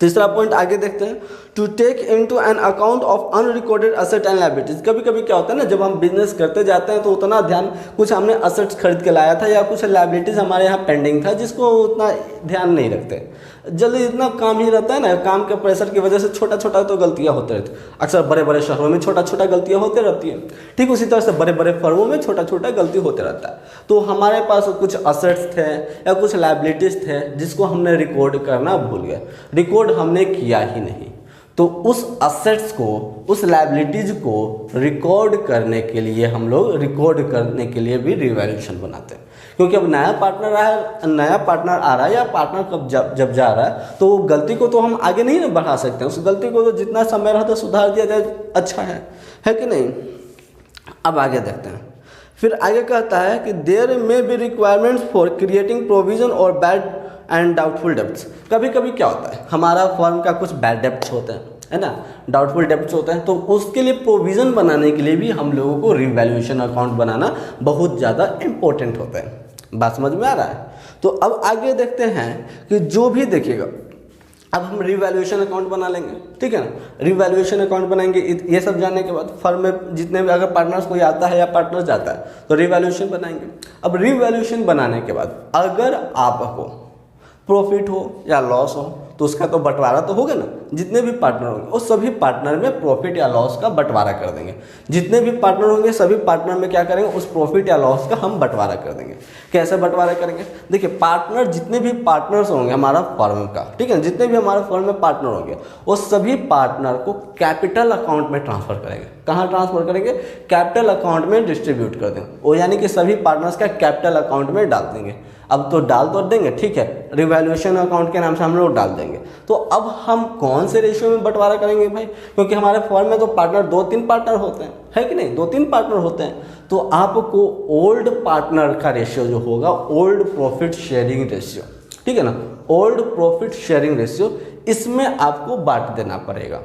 तीसरा पॉइंट आगे देखते हैं, to take into an account of unrecorded asset and liabilities. कभी कभी क्या होता है ना, जब हम बिजनेस करते जाते हैं तो उतना ध्यान, कुछ हमने असेट्स खरीद के लाया था या कुछ लायबिलिटीज हमारे यहाँ पेंडिंग था जिसको उतना ध्यान नहीं रखते, जल्दी इतना काम ही रहता है ना, काम के प्रेशर की वजह से छोटा छोटा तो गलतियाँ होते रहती, अक्सर बड़े बड़े शहरों में छोटा छोटा गलतियाँ होते रहती है, ठीक उसी तरह से बड़े बड़े फर्मों में छोटा छोटा गलती होते रहता है। तो हमारे पास कुछ असेट्स थे या कुछ लायबिलिटीज थे जिसको हमने रिकॉर्ड करना भूल गए, रिकॉर्ड हमने किया ही नहीं, तो उस असेट्स को, उस लायबिलिटीज को रिकॉर्ड करने के लिए हम लोग, रिकॉर्ड करने के लिए भी रिवैल्यूएशन बनाते हैं। क्योंकि अब नया पार्टनर आ रहा है या पार्टनर कब जब जा रहा है तो गलती को तो हम आगे नहीं ना बढ़ा सकते हैं, उस गलती को तो जितना समय रहता है सुधार दिया जाए, अच्छा है कि नहीं। अब आगे देखते हैं, फिर आगे कहता है कि there may be requirements for creating provision और बैड एंड डाउटफुल डेब्ट्स। कभी कभी क्या होता है, हमारा फर्म का कुछ बैड डेब्ट्स होते हैं, है ना, डाउटफुल डेब्ट्स होते हैं, तो उसके लिए प्रोविज़न बनाने के लिए भी हम लोगों को रिवैल्यूएशन अकाउंट बनाना बहुत ज़्यादा इम्पोर्टेंट होता है। बात समझ में आ रहा है। तो अब आगे देखते हैं कि जो भी देखिएगा, अब हम रिवैल्यूएशन अकाउंट बना लेंगे, ठीक है ना, रिवैल्यूएशन अकाउंट बनाएंगे। ये सब जानने के बाद फर्म में जितने भी अगर पार्टनर्स कोई आता है या पार्टनर जाता है तो रिवैल्यूएशन बनाएंगे। अब रिवैल्यूएशन बनाने के बाद अगर आपको प्रॉफिट हो या लॉस हो तो उसका तो बंटवारा तो होगा ना, जितने भी पार्टनर होंगे उस सभी पार्टनर में प्रॉफिट या लॉस का बंटवारा कर देंगे। जितने भी पार्टनर होंगे सभी पार्टनर में क्या करेंगे, उस प्रॉफिट या लॉस का हम बंटवारा कर देंगे। कैसे बंटवारा करेंगे, देखिए पार्टनर, जितने भी पार्टनर्स होंगे हमारा फर्म का, ठीक है, जितने भी हमारे फर्म में पार्टनर होंगे वो सभी पार्टनर को कैपिटल अकाउंट में ट्रांसफर करेंगे। कहाँ ट्रांसफर करेंगे, कैपिटल अकाउंट में डिस्ट्रीब्यूट कर देंगे, वो यानी कि सभी पार्टनर्स का कैपिटल अकाउंट में डाल देंगे। अब तो डाल तो देंगे, ठीक है, रिवैल्यूएशन अकाउंट के नाम से हम लोग डाल देंगे। तो अब हम कौन से रेशियो में बंटवारा करेंगे भाई, क्योंकि हमारे फर्म में तो पार्टनर 2-3 पार्टनर होते हैं, है कि नहीं, 2-3 पार्टनर होते हैं। तो आपको ओल्ड पार्टनर का रेशियो जो होगा, ओल्ड प्रॉफिट शेयरिंग रेशियो, ठीक है ना, ओल्ड प्रॉफिट शेयरिंग रेशियो, इसमें आपको बांट देना पड़ेगा।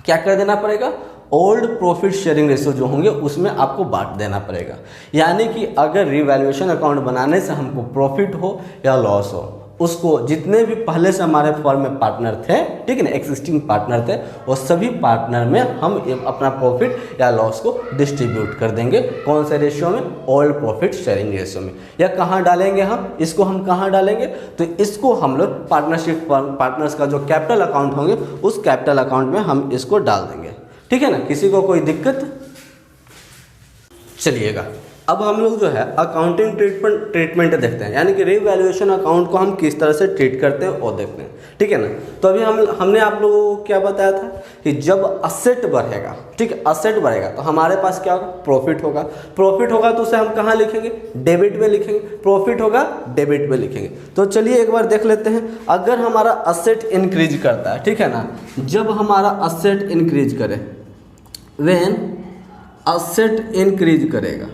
क्या कर देना पड़ेगा? ओल्ड प्रॉफिट शेयरिंग रेशियो जो होंगे उसमें आपको बांट देना पड़ेगा। यानी कि अगर रिवैल्यूएशन अकाउंट बनाने से हमको प्रॉफिट हो या लॉस हो, उसको जितने भी पहले से हमारे फर्म में पार्टनर थे, ठीक है ना, एक्सिस्टिंग पार्टनर थे, वो सभी पार्टनर में हम अपना प्रॉफिट या लॉस को डिस्ट्रीब्यूट कर देंगे। कौन से रेशियो में? ओल्ड प्रॉफिट शेयरिंग रेशियो में। या कहाँ डालेंगे हम इसको? हम कहाँ डालेंगे? तो इसको हम लोग पार्टनरशिप पार्टनर्स का जो कैपिटल अकाउंट होंगे उस कैपिटल अकाउंट में हम इसको डाल देंगे। ठीक है ना, किसी को कोई दिक्कत? चलिएगा अब हम लोग जो है अकाउंटिंग ट्रीटमेंट देखते हैं, यानी कि रिवैल्यूएशन अकाउंट को हम किस तरह से ट्रीट करते हैं वो देखते हैं। ठीक है ना, तो अभी हमने आप लोगों को क्या बताया था कि जब असेट बढ़ेगा, ठीक है, असेट बढ़ेगा तो हमारे पास क्या होगा? प्रॉफिट होगा। प्रॉफिट होगा तो उसे हम कहाँ लिखेंगे? डेबिट में लिखेंगे। प्रॉफिट होगा डेबिट में लिखेंगे। तो चलिए एक बार देख लेते हैं, अगर हमारा असेट इंक्रीज करता है, ठीक है ना, जब हमारा असेट इंक्रीज करे, व्हेन असेट इंक्रीज करेगा,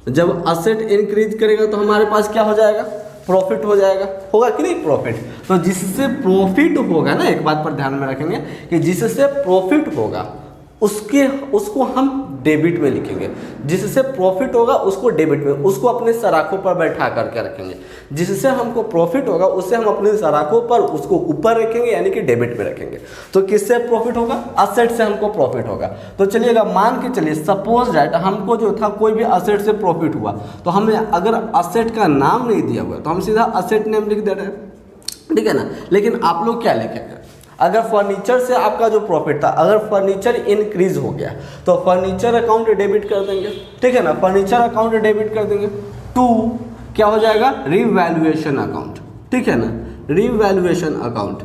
जब असेट इंक्रीज करेगा तो हमारे पास क्या हो जाएगा? प्रॉफिट हो जाएगा। होगा कि नहीं प्रॉफिट? तो जिससे प्रॉफिट होगा ना, एक बात पर ध्यान में रखेंगे कि जिससे प्रॉफिट होगा उसको हम डेबिट में लिखेंगे। जिससे प्रॉफिट होगा उसको डेबिट में, उसको अपने सराखों पर बैठा करके रखेंगे। जिससे हमको प्रॉफिट होगा उससे हम अपने सराखों पर उसको ऊपर रखेंगे, यानी कि डेबिट में रखेंगे। तो किससे प्रॉफिट होगा? असेट से हमको प्रॉफिट होगा। तो चलिएगा मान के चलिए, सपोज दैट हमको जो था कोई भी असेट से प्रॉफिट हुआ, तो हमें अगर असेट का नाम नहीं दिया हुआ तो हम सीधा असेट नेम लिख दे रहे हैं, ठीक है ना। लेकिन आप लोग क्या लिखेंगे? अगर फर्नीचर से आपका जो प्रॉफिट था, अगर फर्नीचर इंक्रीज हो गया तो फर्नीचर अकाउंट डेबिट कर देंगे, ठीक है ना, फर्नीचर अकाउंट डेबिट कर देंगे। टू क्या हो जाएगा? रिवैल्यूएशन अकाउंट, ठीक है ना, रिवैल्यूएशन अकाउंट।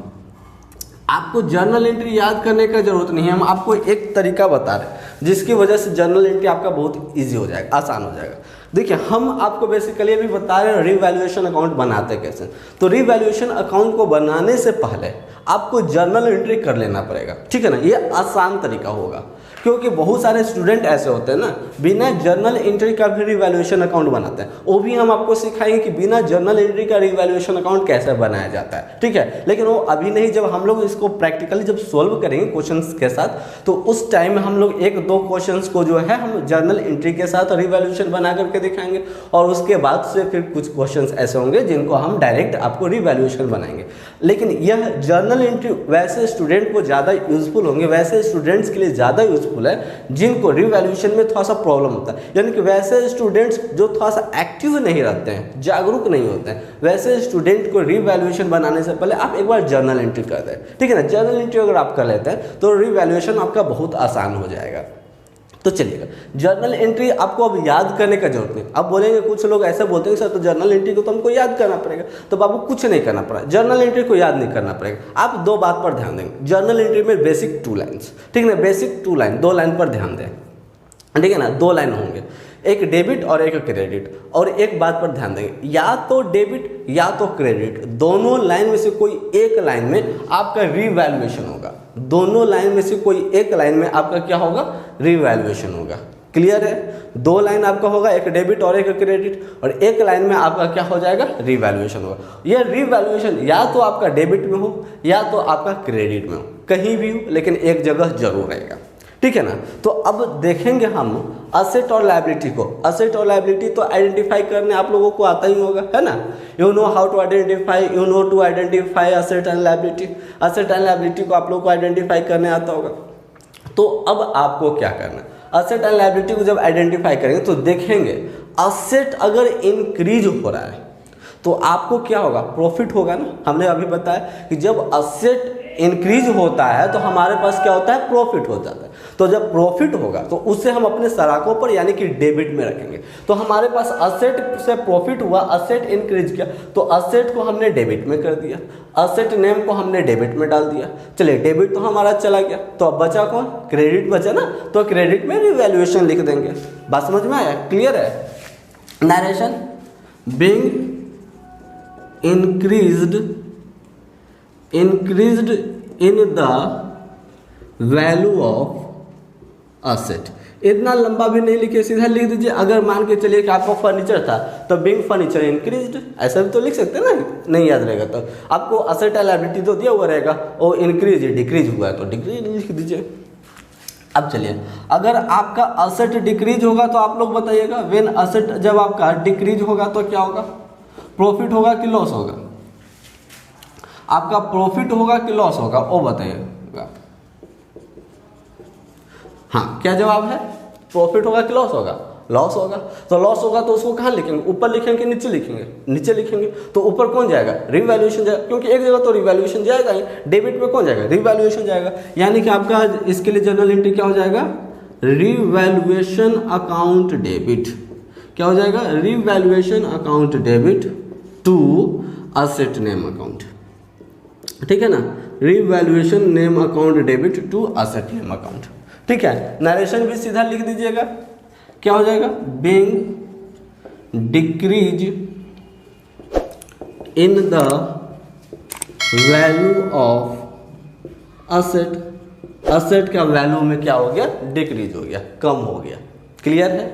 आपको जर्नल एंट्री याद करने का जरूरत नहीं है, हम आपको एक तरीका बता रहे हैं जिसकी वजह से जर्नल एंट्री आपका बहुत इजी हो जाएगा, आसान हो जाएगा। देखिए हम आपको बेसिकली अभी बता रहे हैं रिवैल्यूएशन अकाउंट बनाते कैसे। तो रिवैल्यूएशन अकाउंट को बनाने से पहले आपको जर्नल एंट्री कर लेना पड़ेगा, ठीक है ना। ये आसान तरीका होगा क्योंकि बहुत सारे स्टूडेंट ऐसे होते हैं ना, बिना जर्नल एंट्री का भी रिवैल्यूएशन अकाउंट बनाते हैं। वो भी हम आपको सिखाएंगे कि बिना जर्नल एंट्री का रिवैल्यूएशन अकाउंट कैसे बनाया जाता है, ठीक है। लेकिन वो अभी नहीं, जब हम लोग इसको प्रैक्टिकली जब सोल्व करेंगे क्वेश्चंस के साथ, तो उस टाइम में हम लोग एक दो क्वेश्चंस को जो है हम जर्नल एंट्री के साथ रिवैल्यूएशन बना करके दिखाएंगे, और उसके बाद से फिर कुछ क्वेश्चंस ऐसे होंगे जिनको हम डायरेक्ट आपको रिवैल्यूएशन बनाएंगे। लेकिन यह जर्नल एंट्री वैसे स्टूडेंट को ज़्यादा यूजफुल होंगे, वैसे स्टूडेंट्स के लिए ज़्यादा यूजफुल है जिनको रिवैल्यूएशन में थोड़ा सा प्रॉब्लम होता है। यानी कि वैसे स्टूडेंट्स जो थोड़ा सा एक्टिव नहीं रहते हैं, जागरूक नहीं होते हैं, वैसे स्टूडेंट को रिवैल्यूएशन बनाने से पहले आप एक बार जर्नल एंट्री कर दें, ठीक है ना। जर्नल एंट्री अगर आप कर लेते हैं तो रिवैल्यूएशन आपका बहुत आसान हो जाएगा। तो चलिएगा, जर्नल एंट्री आपको अब याद करने का जरूरत नहीं। अब बोलेंगे कुछ लोग ऐसे बोलते हैं सर तो जर्नल एंट्री को तो हमको याद करना पड़ेगा, तो बाबू कुछ नहीं करना पड़ा, जर्नल एंट्री को याद नहीं करना पड़ेगा। आप दो बात पर ध्यान देंगे, जर्नल एंट्री में बेसिक 2 लाइन्स, ठीक है ना, बेसिक 2 लाइन, 2 लाइन पर ध्यान दें, ठीक है ना। 2 लाइन होंगे, एक डेबिट और एक क्रेडिट। और एक बात पर ध्यान देंगे, या तो डेबिट या तो क्रेडिट, दोनों लाइन में से कोई एक लाइन में आपका रिवैल्यूएशन होगा। दोनों लाइन में से कोई एक लाइन में आपका क्या होगा? रिवैल्यूएशन होगा। क्लियर है? 2 लाइन आपका होगा, एक डेबिट और एक क्रेडिट, और एक लाइन में आपका क्या हो जाएगा? रिवैल्यूएशन होगा। यह रिवैल्यूएशन या तो आपका डेबिट में हो या तो आपका क्रेडिट में हो, कहीं भी हो, लेकिन एक जगह जरूर रहेगा, ठीक है ना। तो अब देखेंगे हम असेट और लायबिलिटी को। असेट और लायबिलिटी तो आइडेंटिफाई करने आप लोगों को आता ही होगा, है ना। You know how to identify, you know to identify asset and liability. Asset and liability को आप लोगों को आइडेंटिफाई करने आता होगा। तो अब आपको क्या करना है? असेट एंड लायबिलिटी को जब आइडेंटिफाई करेंगे तो देखेंगे असेट अगर इंक्रीज हो रहा है तो आपको क्या होगा? प्रॉफिट होगा ना। हमने अभी बताया कि जब असेट इंक्रीज होता है तो हमारे पास क्या होता है? प्रॉफिट हो जाता है। तो जब प्रॉफिट होगा तो उसे हम अपने सराखों पर यानी कि डेबिट में रखेंगे। तो हमारे पास असेट से प्रॉफिट हुआ, असेट इंक्रीज किया, तो असेट को हमने डेबिट में कर दिया, असेट नेम को हमने डेबिट में डाल दिया। चलिए डेबिट तो हमारा चला गया, तो अब बचा कौन? क्रेडिट बचा ना। तो क्रेडिट में रिवैल्यूएशन लिख देंगे। बात समझ में आया? क्लियर है? Narration being increased in the value of asset, इतना लंबा भी नहीं लिखिए, सीधा लिख दीजिए। अगर मान के चलिए कि आपका फर्नीचर था तो बिंग फर्नीचर इंक्रीज्ड, ऐसा भी तो लिख सकते हैं ना, नहीं याद रहेगा तो आपको असेट एंड लायबिलिटी तो दिया हुआ रहेगा, वो इंक्रीज डिक्रीज हुआ है तो डिक्रीज लिख दीजिए। अब चलिए, अगर आपका असेट डिक्रीज होगा तो आप लोग बताइएगा, व्हेन असेट जब आपका डिक्रीज होगा तो क्या होगा, प्रॉफिट होगा कि लॉस होगा? आपका प्रॉफिट होगा कि लॉस होगा, वो बताइएगा। हाँ, क्या जवाब है? प्रॉफिट होगा कि लॉस होगा? लॉस होगा। तो लॉस होगा तो उसको कहाँ लिखेंगे, ऊपर लिखेंगे नीचे लिखेंगे? नीचे लिखेंगे। तो ऊपर कौन जाएगा? रिवैल्यूएशन जाएगा, क्योंकि एक जगह तो रिवैल्यूएशन जाएगा ही, डेबिट में कौन जाएगा? रिवैल्यूएशन जाएगा। यानी कि आपका इसके लिए जर्नल एंट्री क्या हो जाएगा? Revaluation account debit. क्या हो जाएगा? Revaluation account debit to asset name account. ठीक है ना, revaluation name account debit to asset name account. ठीक है, नरेशन भी सीधा लिख दीजिएगा। क्या हो जाएगा? Being decrease in the value of asset, asset का वैल्यू में क्या हो गया? डिक्रीज हो गया, कम हो गया। क्लियर है?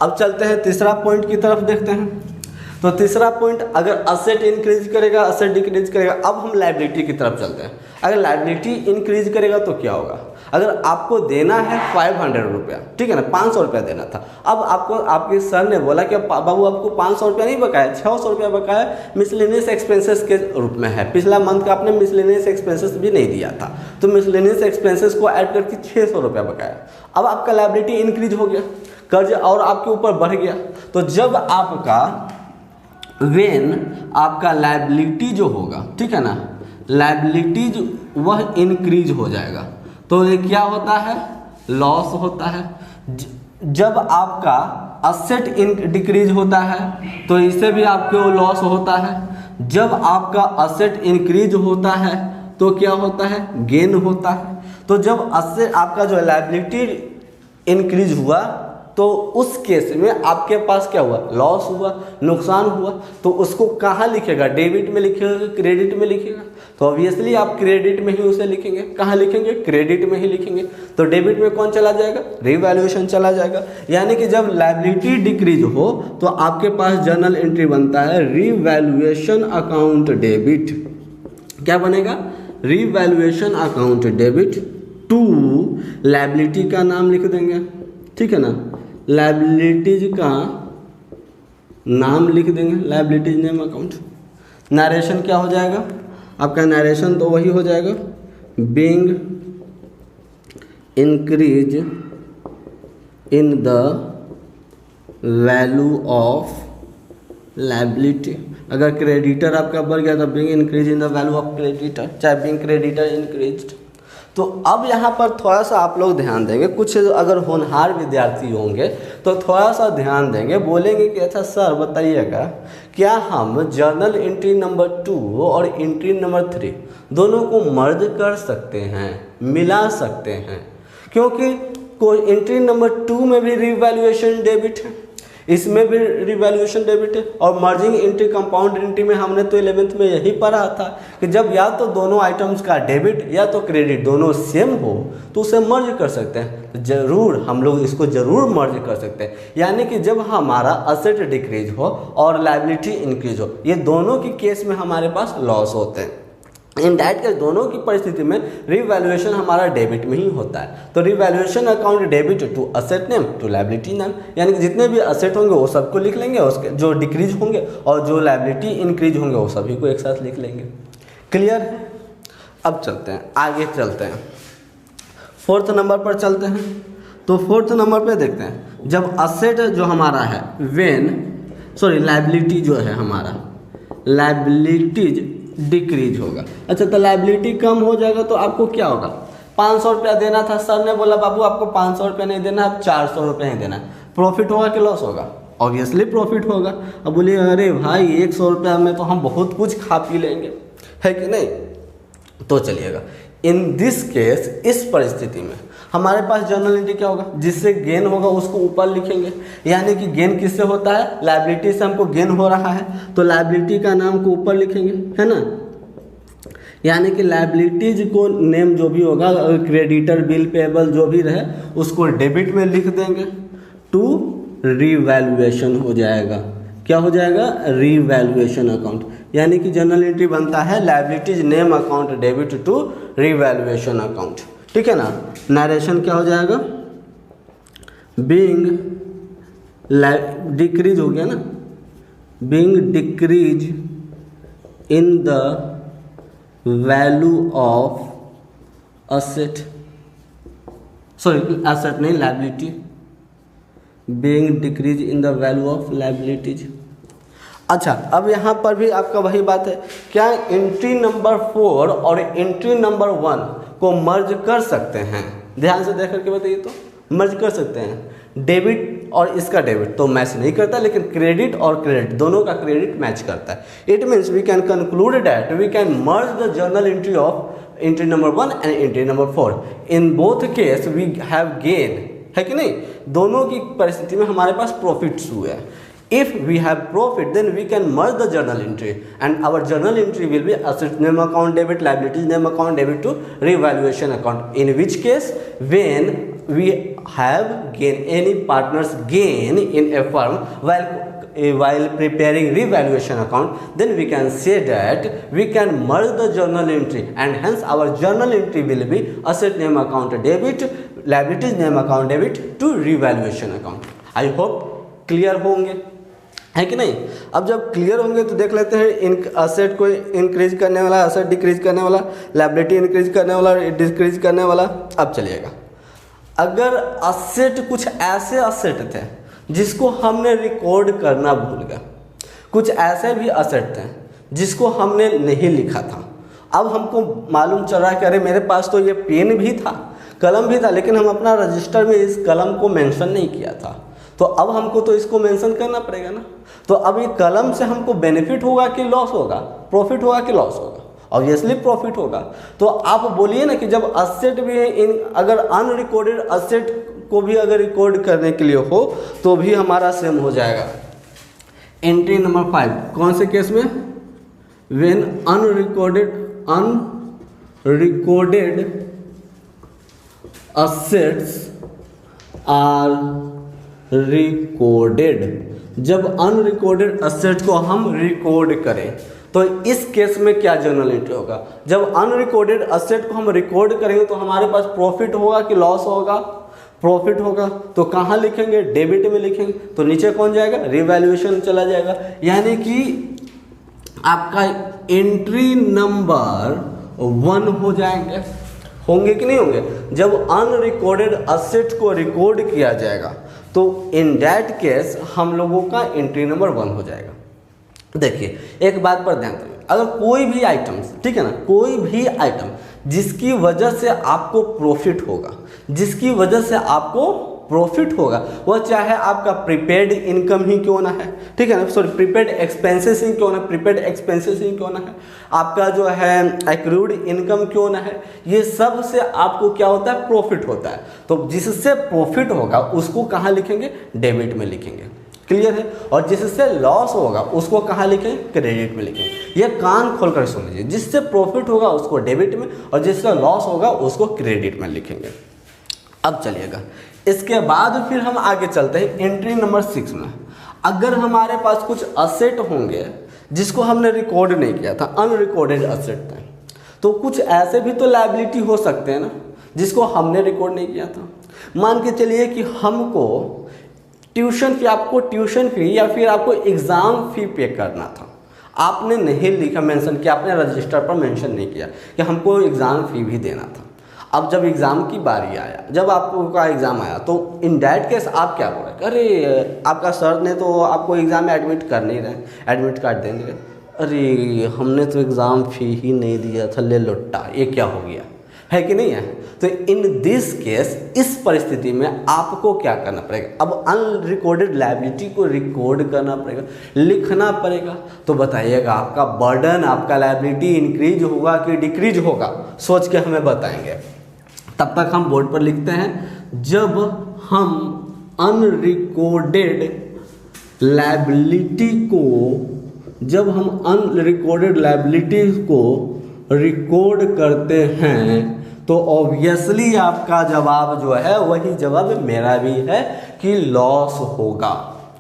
अब चलते हैं तीसरा पॉइंट की तरफ, देखते हैं। तो तीसरा पॉइंट, अगर असेट इंक्रीज करेगा, असेट डिक्रीज करेगा। अब हम लायबिलिटी की तरफ चलते हैं। अगर लायबिलिटी इंक्रीज करेगा तो क्या होगा? अगर आपको देना है 500 रुपया, ठीक है ना, 500 रुपया देना था। अब आपको आपके सर ने बोला कि बाबू आपको 500 रुपया नहीं बकाया, 600 रुपया बकाया, मिसलेनियस एक्सपेंसेस के रूप में है। पिछला मंथ का आपने मिसलेनियस एक्सपेंसेस भी नहीं दिया था, तो मिसलेनियस एक्सपेंसेस को ऐड करके 600 रुपया बकाया। अब आपका लायबिलिटी इंक्रीज हो गया, कर्ज और आपके ऊपर बढ़ गया। तो जब आपका आपका लायबिलिटी जो होगा, ठीक है ना, लायबिलिटी जो वह इंक्रीज हो जाएगा, तो ये क्या होता है? लॉस होता है। जब आपका असेट डिक्रीज होता है तो इससे भी आपको लॉस होता है। जब आपका असेट इंक्रीज होता है तो क्या होता है? गेन होता है। तो जब असेट आपका जो लायबिलिटी इंक्रीज हुआ तो उस केस में आपके पास क्या हुआ? लॉस हुआ, नुकसान हुआ। तो उसको कहाँ लिखेगा? डेबिट में लिखेगा, क्रेडिट में लिखेगा? तो ऑब्वियसली आप क्रेडिट में ही उसे लिखेंगे। कहाँ लिखेंगे? क्रेडिट में ही लिखेंगे। तो डेबिट में कौन चला जाएगा? रिवैल्यूएशन चला जाएगा। यानी कि जब लायबिलिटी डिक्रीज हो तो आपके पास जर्नल एंट्री बनता है रिवैल्यूएशन अकाउंट डेबिट। क्या बनेगा? Revaluation account debit to, liability का नाम लिख देंगे, ठीक है ना, लायबिलिटीज का नाम लिख देंगे, लायबिलिटीज नेम अकाउंट। नरेशन क्या हो जाएगा? आपका नरेशन तो वही हो जाएगा, being increase in the value of liability. अगर क्रेडिटर आपका बढ़ गया तो being increase in the value of creditor, चाहे बीइंग क्रेडिटर इंक्रीज्ड। तो अब यहाँ पर थोड़ा सा आप लोग ध्यान देंगे, कुछ अगर होनहार विद्यार्थी होंगे तो थोड़ा सा ध्यान देंगे, बोलेंगे कि अच्छा सर बताइएगा, क्या हम जर्नल एंट्री नंबर 2 और एंट्री नंबर 3 दोनों को मर्ज कर सकते हैं, मिला सकते हैं? क्योंकि कोई एंट्री नंबर 2 में भी रिवैल्यूएशन डेबिट है, इसमें भी रिवैल्यूएशन डेबिट है, और मर्जिंग एंट्री कंपाउंड एंट्री में हमने तो 11th में यही पढ़ा था कि जब या तो दोनों आइटम्स का डेबिट या तो क्रेडिट दोनों सेम हो तो उसे मर्ज कर सकते हैं। जरूर हम लोग इसको जरूर मर्ज कर सकते हैं। यानी कि जब हमारा असेट डिक्रीज हो और लायबिलिटी इंक्रीज हो, ये दोनों की केस में हमारे पास लॉस होते हैं। इन दैट केस दोनों की परिस्थिति में रिवैल्यूएशन हमारा डेबिट में ही होता है। तो revaluation account debit to asset name to liability name, यानी कि जितने भी असेट होंगे वो सबको लिख लेंगे, उसके जो डिक्रीज होंगे और जो लायबिलिटी इंक्रीज होंगे वो सभी को एक साथ लिख लेंगे। क्लियर है? अब चलते हैं आगे, चलते हैं 4th नंबर पर चलते हैं। तो 4th नंबर पे देखते हैं, जब असेट जो हमारा है लायबिलिटी जो है हमारा, लायबिलिटीज डिक्रीज होगा। अच्छा, तो लायबिलिटी कम हो जाएगा तो आपको क्या होगा? 500 रुपया देना था, सर ने बोला बाबू आपको 500 रुपया नहीं देना, आप 400 रुपया ही देना। प्रॉफिट होगा कि लॉस होगा? ऑब्वियसली प्रॉफिट होगा। अब बोलिए अरे भाई 100 रुपया में तो हम बहुत कुछ खा पी लेंगे, है कि नहीं? तो चलिएगा, इन दिस केस, इस परिस्थिति में हमारे पास जर्नल एंट्री क्या होगा? जिससे गेन होगा उसको ऊपर लिखेंगे। यानी कि गेन किससे होता है? लायबिलिटी से हमको गेन हो रहा है, तो लायबिलिटी का नाम को ऊपर लिखेंगे, है ना। यानी कि लायबिलिटीज को नेम जो भी होगा, क्रेडिटर, बिल पेबल जो भी रहे उसको डेबिट में लिख देंगे, टू रीवैल्यूएशन हो जाएगा। क्या हो जाएगा? Revaluation account. यानी कि जर्नल एंट्री बनता है liabilities name account debit to revaluation account. ठीक है ना। नरेशन क्या हो जाएगा? बीइंग डिक्रीज हो गया ना, being decrease in the value of asset, sorry asset नहीं, liability, being decrease in the value of liabilities. अच्छा, अब यहाँ पर भी आपका वही बात है, क्या एंट्री नंबर 4 और एंट्री नंबर 1 को मर्ज कर सकते हैं? ध्यान से देख करके बताइए तो, मर्ज कर सकते हैं। डेबिट और इसका डेबिट तो मैच नहीं करता, लेकिन क्रेडिट और क्रेडिट दोनों का क्रेडिट मैच करता है। It means we can conclude that we can merge the journal entry of entry number 1 and entry number 4। In both case we have gain, है कि नहीं? दोनों की परिस्थिति में हमारे पास प्रॉफिट्स हुए हैं। If we have profit, then we can merge the journal entry, and our journal entry will be asset name account debit, liabilities name account debit to revaluation account. In which case, when we have gain, any partners gain in a firm while preparing revaluation account, then we can say that we can merge the journal entry, and hence our journal entry will be asset name account debit, liabilities name account debit to revaluation account. I hope clear होंगे, है कि नहीं? अब जब क्लियर होंगे तो देख लेते हैं इन असेट को इंक्रीज करने वाला, असेट डिक्रीज करने वाला, लायबिलिटी इंक्रीज करने वाला, डिक्रीज करने वाला। अब चलिएगा, अगर असेट कुछ ऐसे असेट थे जिसको हमने रिकॉर्ड करना भूल गए, कुछ ऐसे भी असेट थे जिसको हमने नहीं लिखा था, अब हमको मालूम चल रहा है कि अरे मेरे पास तो ये पेन भी था, कलम भी था, लेकिन हम अपना रजिस्टर में इस कलम को मेंशन नहीं किया था, तो अब हमको तो इसको मेंशन करना पड़ेगा ना। तो अब ये कलम से हमको बेनिफिट होगा कि लॉस होगा, प्रॉफिट होगा कि लॉस होगा? ऑब्वियसली प्रॉफिट होगा। तो आप बोलिए ना कि जब असेट भी इन, अगर अनरिकॉर्डेड असेट को भी अगर रिकॉर्ड करने के लिए हो तो भी हमारा सेम हो जाएगा। एंट्री नंबर 5 कौन से केस में? When unrecorded assets are recorded. जब अनरिकॉर्डेड असेट को हम रिकॉर्ड करें तो इस केस में क्या जर्नल एंट्री होगा? जब अनरिकॉर्डेड असेट को हम रिकॉर्ड करेंगे तो हमारे पास प्रॉफिट होगा कि लॉस होगा? प्रॉफिट होगा। तो कहाँ लिखेंगे? डेबिट में लिखेंगे। तो नीचे कौन जाएगा? रिवैल्यूएशन चला जाएगा। यानी कि आपका एंट्री नंबर 1 हो जाएंगे, होंगे कि नहीं होंगे? जब अनरिकॉर्डेड असेट को रिकॉर्ड किया जाएगा तो इन दैट केस हम लोगों का एंट्री नंबर 1 हो जाएगा। देखिए एक बात पर ध्यान दीजिए, अगर कोई भी आइटम, ठीक है ना, कोई भी आइटम जिसकी वजह से आपको प्रॉफिट होगा, जिसकी वजह से आपको प्रॉफिट होगा, वह चाहे आपका प्रीपेड इनकम ही क्यों ना है, ठीक है ना, सॉरी प्रीपेड एक्सपेंसेस ही क्यों ना, प्रीपेड एक्सपेंसेस ही क्यों ना है, आपका जो है एक्रूड इनकम क्यों ना है, ये सब से आपको क्या होता है? प्रॉफिट होता है। तो जिससे प्रॉफिट होगा उसको कहाँ लिखेंगे? डेबिट में लिखेंगे। क्लियर है? और जिससे लॉस होगा उसको कहाँ लिखेंगे? क्रेडिट में लिखेंगे। ये कान खोल कर सुन लीजिए, जिससे प्रॉफिट होगा उसको डेबिट में और जिससे लॉस होगा उसको क्रेडिट में लिखेंगे। अब चलिएगा, इसके बाद फिर हम आगे चलते हैं एंट्री नंबर 6 में। अगर हमारे पास कुछ असेट होंगे जिसको हमने रिकॉर्ड नहीं किया था, अनरिकॉर्डेड असेट थे, तो कुछ ऐसे भी तो लायबिलिटी हो सकते हैं ना जिसको हमने रिकॉर्ड नहीं किया था। मान के चलिए कि हमको ट्यूशन फी, आपको ट्यूशन फी या फिर आपको एग्ज़ाम फी पे करना था, आपने नहीं लिखा, मेंशन किया, आपने रजिस्टर पर मेंशन नहीं किया कि हमको एग्ज़ाम फी भी देना था। अब जब एग्ज़ाम की बारी आया, जब आपका एग्ज़ाम आया तो इन डैट केस आप क्या बोले? अरे आपका सर ने तो आपको एग्ज़ाम में एडमिट कर नहीं रहे, एडमिट कार्ड दे नहीं रहे, अरे हमने तो एग्ज़ाम फी ही नहीं दिया था, ले लुट्टा, ये क्या हो गया? है कि नहीं है? तो इन दिस केस, इस परिस्थिति में आपको क्या करना पड़ेगा? अब अनरिकॉर्डेड लायबिलिटी को रिकॉर्ड करना पड़ेगा, लिखना पड़ेगा। तो बताइएगा आपका बर्डन, आपका लायबिलिटी इंक्रीज होगा कि डिक्रीज होगा? सोच के हमें बताएंगे। तब तक हम बोर्ड पर लिखते हैं, जब हम अनरिकॉर्डेड लायबिलिटी को रिकॉर्ड करते हैं तो ऑब्वियसली आपका जवाब जो है वही जवाब मेरा भी है कि लॉस होगा,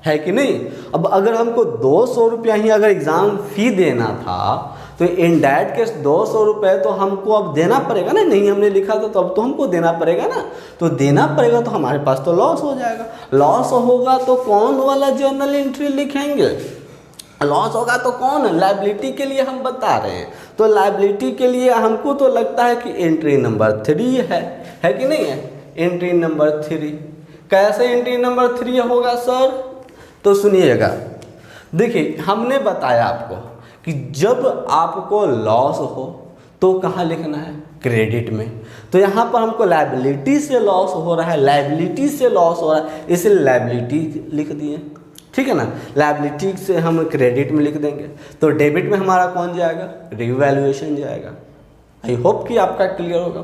है कि नहीं। अब अगर हमको 200 रुपया ही अगर एग्ज़ाम फी देना था तो इन दैट केस 200 रुपये तो हमको अब देना पड़ेगा ना, नहीं हमने लिखा था तो अब तो हमको देना पड़ेगा ना, तो देना पड़ेगा तो हमारे पास तो लॉस हो जाएगा। लॉस होगा तो कौन वाला जर्नल एंट्री लिखेंगे, लॉस होगा तो कौन, लायबिलिटी के लिए हम बता रहे हैं, तो लायबिलिटी के लिए हमको तो लगता है कि एंट्री नंबर 3 है कि नहीं है, एंट्री नंबर 3। कैसे एंट्री नंबर 3 होगा सर, तो सुनिएगा, देखिए हमने बताया आपको कि जब आपको लॉस हो तो कहाँ लिखना है, क्रेडिट में। तो यहाँ पर हमको लायबिलिटी से लॉस हो रहा है, लायबिलिटी से लॉस हो रहा है, इसलिए लायबिलिटी लिख दिए, ठीक है ना। लायबिलिटी से हम क्रेडिट में लिख देंगे, तो डेबिट में हमारा कौन जाएगा, रिवैल्यूएशन जाएगा। आई होप कि आपका क्लियर होगा,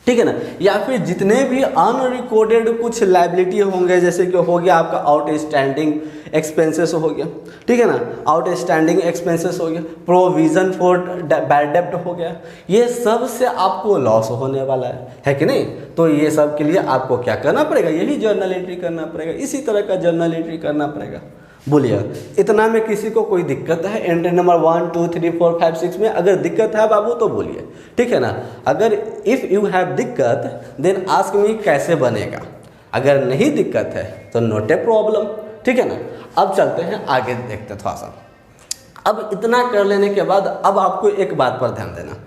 ठीक है ना। या फिर जितने भी अनरिकॉर्डेड कुछ लायबिलिटी होंगे, जैसे कि हो गया आपका आउटस्टैंडिंग एक्सपेंसेस हो गया, ठीक है ना, आउटस्टैंडिंग एक्सपेंसेस हो गया, प्रोविज़न फॉर बैड डेब्ट हो गया, ये सब से आपको लॉस होने वाला है कि नहीं। तो ये सब के लिए आपको क्या करना पड़ेगा, यही जर्नल एंट्री करना पड़ेगा, इसी तरह का जर्नल एंट्री करना पड़ेगा। बोलिए इतना में किसी को कोई दिक्कत है, एंट्री नंबर 1 2 3 4 5 6 में अगर दिक्कत है बाबू तो बोलिए, ठीक है ना। अगर इफ़ यू हैव दिक्कत देन आस्क मी कैसे बनेगा, अगर नहीं दिक्कत है तो नॉट ए प्रॉब्लम, ठीक है ना। अब चलते हैं आगे, देखते थोड़ा सा। अब इतना कर लेने के बाद अब आपको एक बात पर ध्यान देना,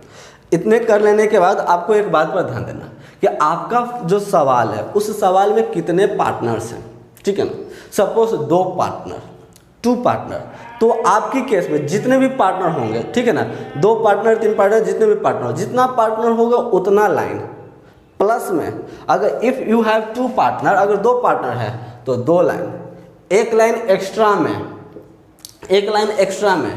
इतने कर लेने के बाद आपको एक बात पर ध्यान देना कि आपका जो सवाल है उस सवाल में कितने पार्टनर्स हैं, ठीक है ना। सपोज 2 पार्टनर, 2 पार्टनर, तो आपकी केस में जितने भी पार्टनर होंगे, ठीक है ना, 2 पार्टनर 3 पार्टनर, जितने भी पार्टनर, जितना पार्टनर होगा उतना लाइन प्लस में। अगर इफ़ यू हैव 2 पार्टनर, अगर 2 पार्टनर है तो 2 लाइन, एक लाइन एक्स्ट्रा में, एक लाइन एक्स्ट्रा में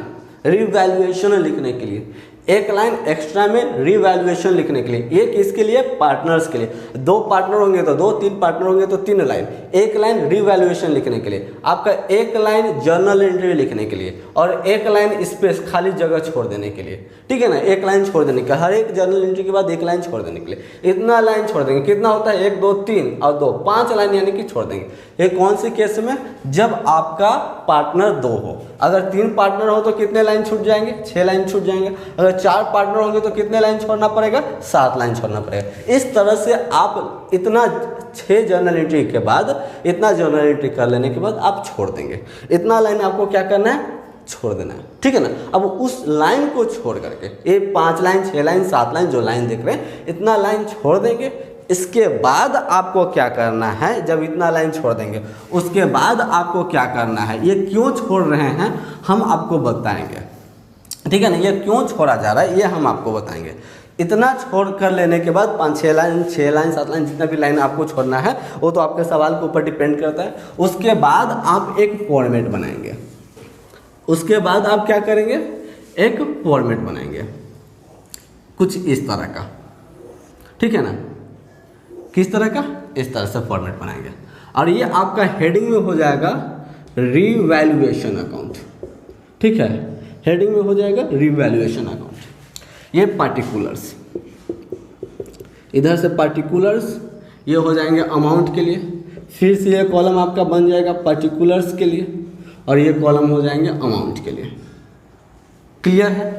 रिवैल्यूएशन लिखने के लिए, एक लाइन एक्स्ट्रा में रिवैल्यूएशन लिखने के लिए। ये किसके लिए, पार्टनर्स के लिए। 2 पार्टनर होंगे तो 2, 3 पार्टनर होंगे तो 3 लाइन, एक लाइन रिवैल्यूएशन लिखने के लिए, आपका एक लाइन जर्नल एंट्री लिखने के लिए, और एक लाइन स्पेस खाली जगह छोड़ देने के लिए, ठीक है ना। एक लाइन छोड़ देने का, हर एक जर्नल एंट्री के बाद एक लाइन छोड़ देने के लिए, इतना लाइन छोड़ देंगे। कितना होता है, 1 2 3 और 2 5 लाइन यानी कि छोड़ देंगे। ये कौन सी केस में, जब आपका पार्टनर 2 हो। अगर 3 पार्टनर हो तो कितने लाइन छूट जाएंगे, 6 लाइन छूट जाएंगे। अगर 4 पार्टनर होंगे तो कितने लाइन छोड़ना पड़ेगा, 7 लाइन छोड़ना पड़ेगा। इस तरह से आप इतना 6 जर्नल एंट्री के बाद, इतना जर्नल एंट्री कर लेने के बाद आप छोड़ देंगे। इतना लाइन आपको क्या करना है, छोड़ देना है, ठीक है ना। अब उस लाइन को छोड़ करके, ये 5 लाइन 6 लाइन 7 लाइन जो लाइन देख रहे हैं, इतना लाइन छोड़ देंगे। इसके बाद आपको क्या करना है, जब इतना लाइन छोड़ देंगे उसके बाद आपको क्या करना है, ये क्यों छोड़ रहे हैं हम आपको बताएंगे, ठीक है ना। ये क्यों छोड़ा जा रहा है ये हम आपको बताएंगे। इतना छोड़ कर लेने के बाद 5 6 लाइन 6 लाइन 7 लाइन जितना भी लाइन आपको छोड़ना है वो तो आपके सवाल के ऊपर डिपेंड करता है। उसके बाद आप एक फॉर्मेट बनाएंगे, उसके बाद आप क्या करेंगे, एक फॉर्मेट बनाएंगे कुछ इस तरह का, ठीक है ना। किस तरह का, इस तरह से फॉर्मेट बनाएंगे, और ये आपका हेडिंग में हो जाएगा रिवैल्यूएशन अकाउंट, ठीक है। हेडिंग में हो जाएगा रिवैल्यूएशन अकाउंट। ये पार्टिकुलर्स, इधर से पार्टिकुलर्स ये हो जाएंगे अमाउंट के लिए, फिर से ये कॉलम आपका बन जाएगा पार्टिकुलर्स के लिए, और ये कॉलम हो जाएंगे अमाउंट के लिए। क्लियर है।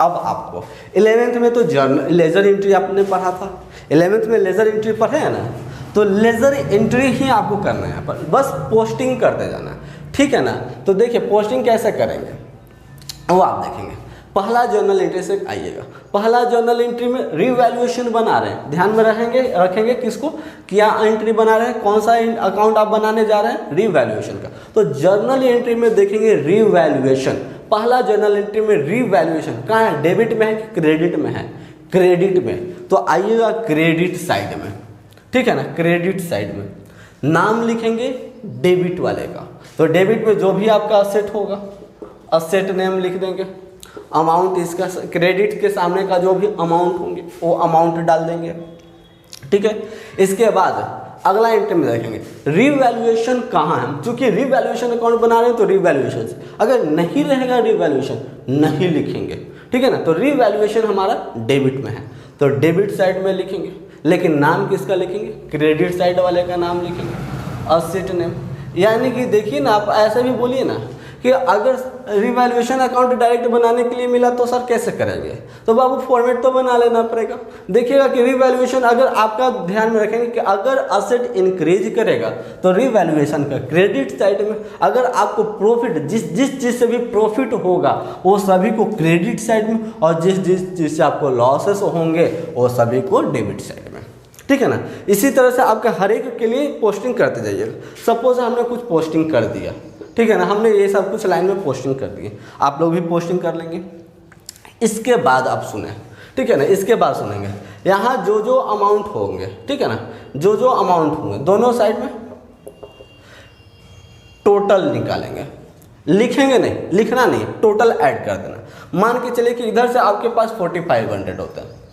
अब आपको 11th में तो जर्नल लेजर एंट्री आपने पढ़ा था, 11th में लेजर एंट्री पढ़े हैं ना, तो लेजर एंट्री ही आपको करना है, पर बस पोस्टिंग करते जाना है, ठीक है ना। तो देखिए पोस्टिंग कैसे करेंगे वो आप देखेंगे। पहला जर्नल एंट्री से आइएगा, पहला जर्नल एंट्री में रिवैल्यूएशन बना रहे हैं, ध्यान में रखेंगे किसको, क्या एंट्री बना रहे हैं, कौन सा अकाउंट आप बनाने जा रहे हैं, रिवैल्यूएशन का। तो जर्नल एंट्री में देखेंगे रिवैल्यूएशन, पहला जर्नल एंट्री में रिवैल्यूएशन कहाँ है, डेबिट में है कि क्रेडिट में है, क्रेडिट में। तो आइएगा क्रेडिट साइड में, ठीक है ना, क्रेडिट साइड में नाम लिखेंगे डेबिट वाले का। तो डेबिट में जो भी आपका असेट होगा असेट नेम लिख देंगे, अमाउंट इसका क्रेडिट के सामने का जो भी अमाउंट होंगे वो अमाउंट डाल देंगे, ठीक है। इसके बाद अगला एंट्री में देखेंगे रिवैल्यूएशन कहाँ है, क्योंकि रिवैल्यूएशन अकाउंट बना रहे हैं तो रिवैल्यूएशन, अगर नहीं रहेगा रिवैल्यूएशन नहीं लिखेंगे, ठीक है ना। तो रीवैल्यूएशन हमारा डेबिट में है, तो डेबिट साइड में लिखेंगे, लेकिन नाम किसका लिखेंगे, क्रेडिट साइड वाले का नाम लिखेंगे, असेट नेम। यानी कि देखिए ना, आप ऐसा भी बोलिए ना कि अगर रिवैल्यूएशन अकाउंट डायरेक्ट बनाने के लिए मिला तो सर कैसे करेंगे, तो बाबू फॉर्मेट तो बना लेना पड़ेगा। देखिएगा कि रिवैल्यूएशन अगर आपका ध्यान में रखेंगे कि अगर असेट इंक्रीज करेगा तो रिवैल्यूएशन का क्रेडिट साइड में, अगर आपको प्रॉफिट जिस चीज़ से भी प्रॉफिट होगा वो सभी को क्रेडिट साइड में, और जिस चीज़ से आपको लॉसेस होंगे वो सभी को डेबिट साइड में, ठीक है ना। इसी तरह से आपका हर एक के लिए पोस्टिंग करते जाइएगा। सपोज हमने कुछ पोस्टिंग कर दिया, ठीक है ना, हमने ये सब कुछ लाइन में पोस्टिंग कर दी, आप लोग भी पोस्टिंग कर लेंगे। इसके बाद आप सुने, ठीक है ना, इसके बाद सुनेंगे यहाँ जो जो अमाउंट होंगे, ठीक है ना, जो जो अमाउंट होंगे दोनों साइड में टोटल निकालेंगे, लिखेंगे नहीं, लिखना नहीं, टोटल ऐड कर देना। मान के चलिए कि इधर से आपके पास 4500 होता है,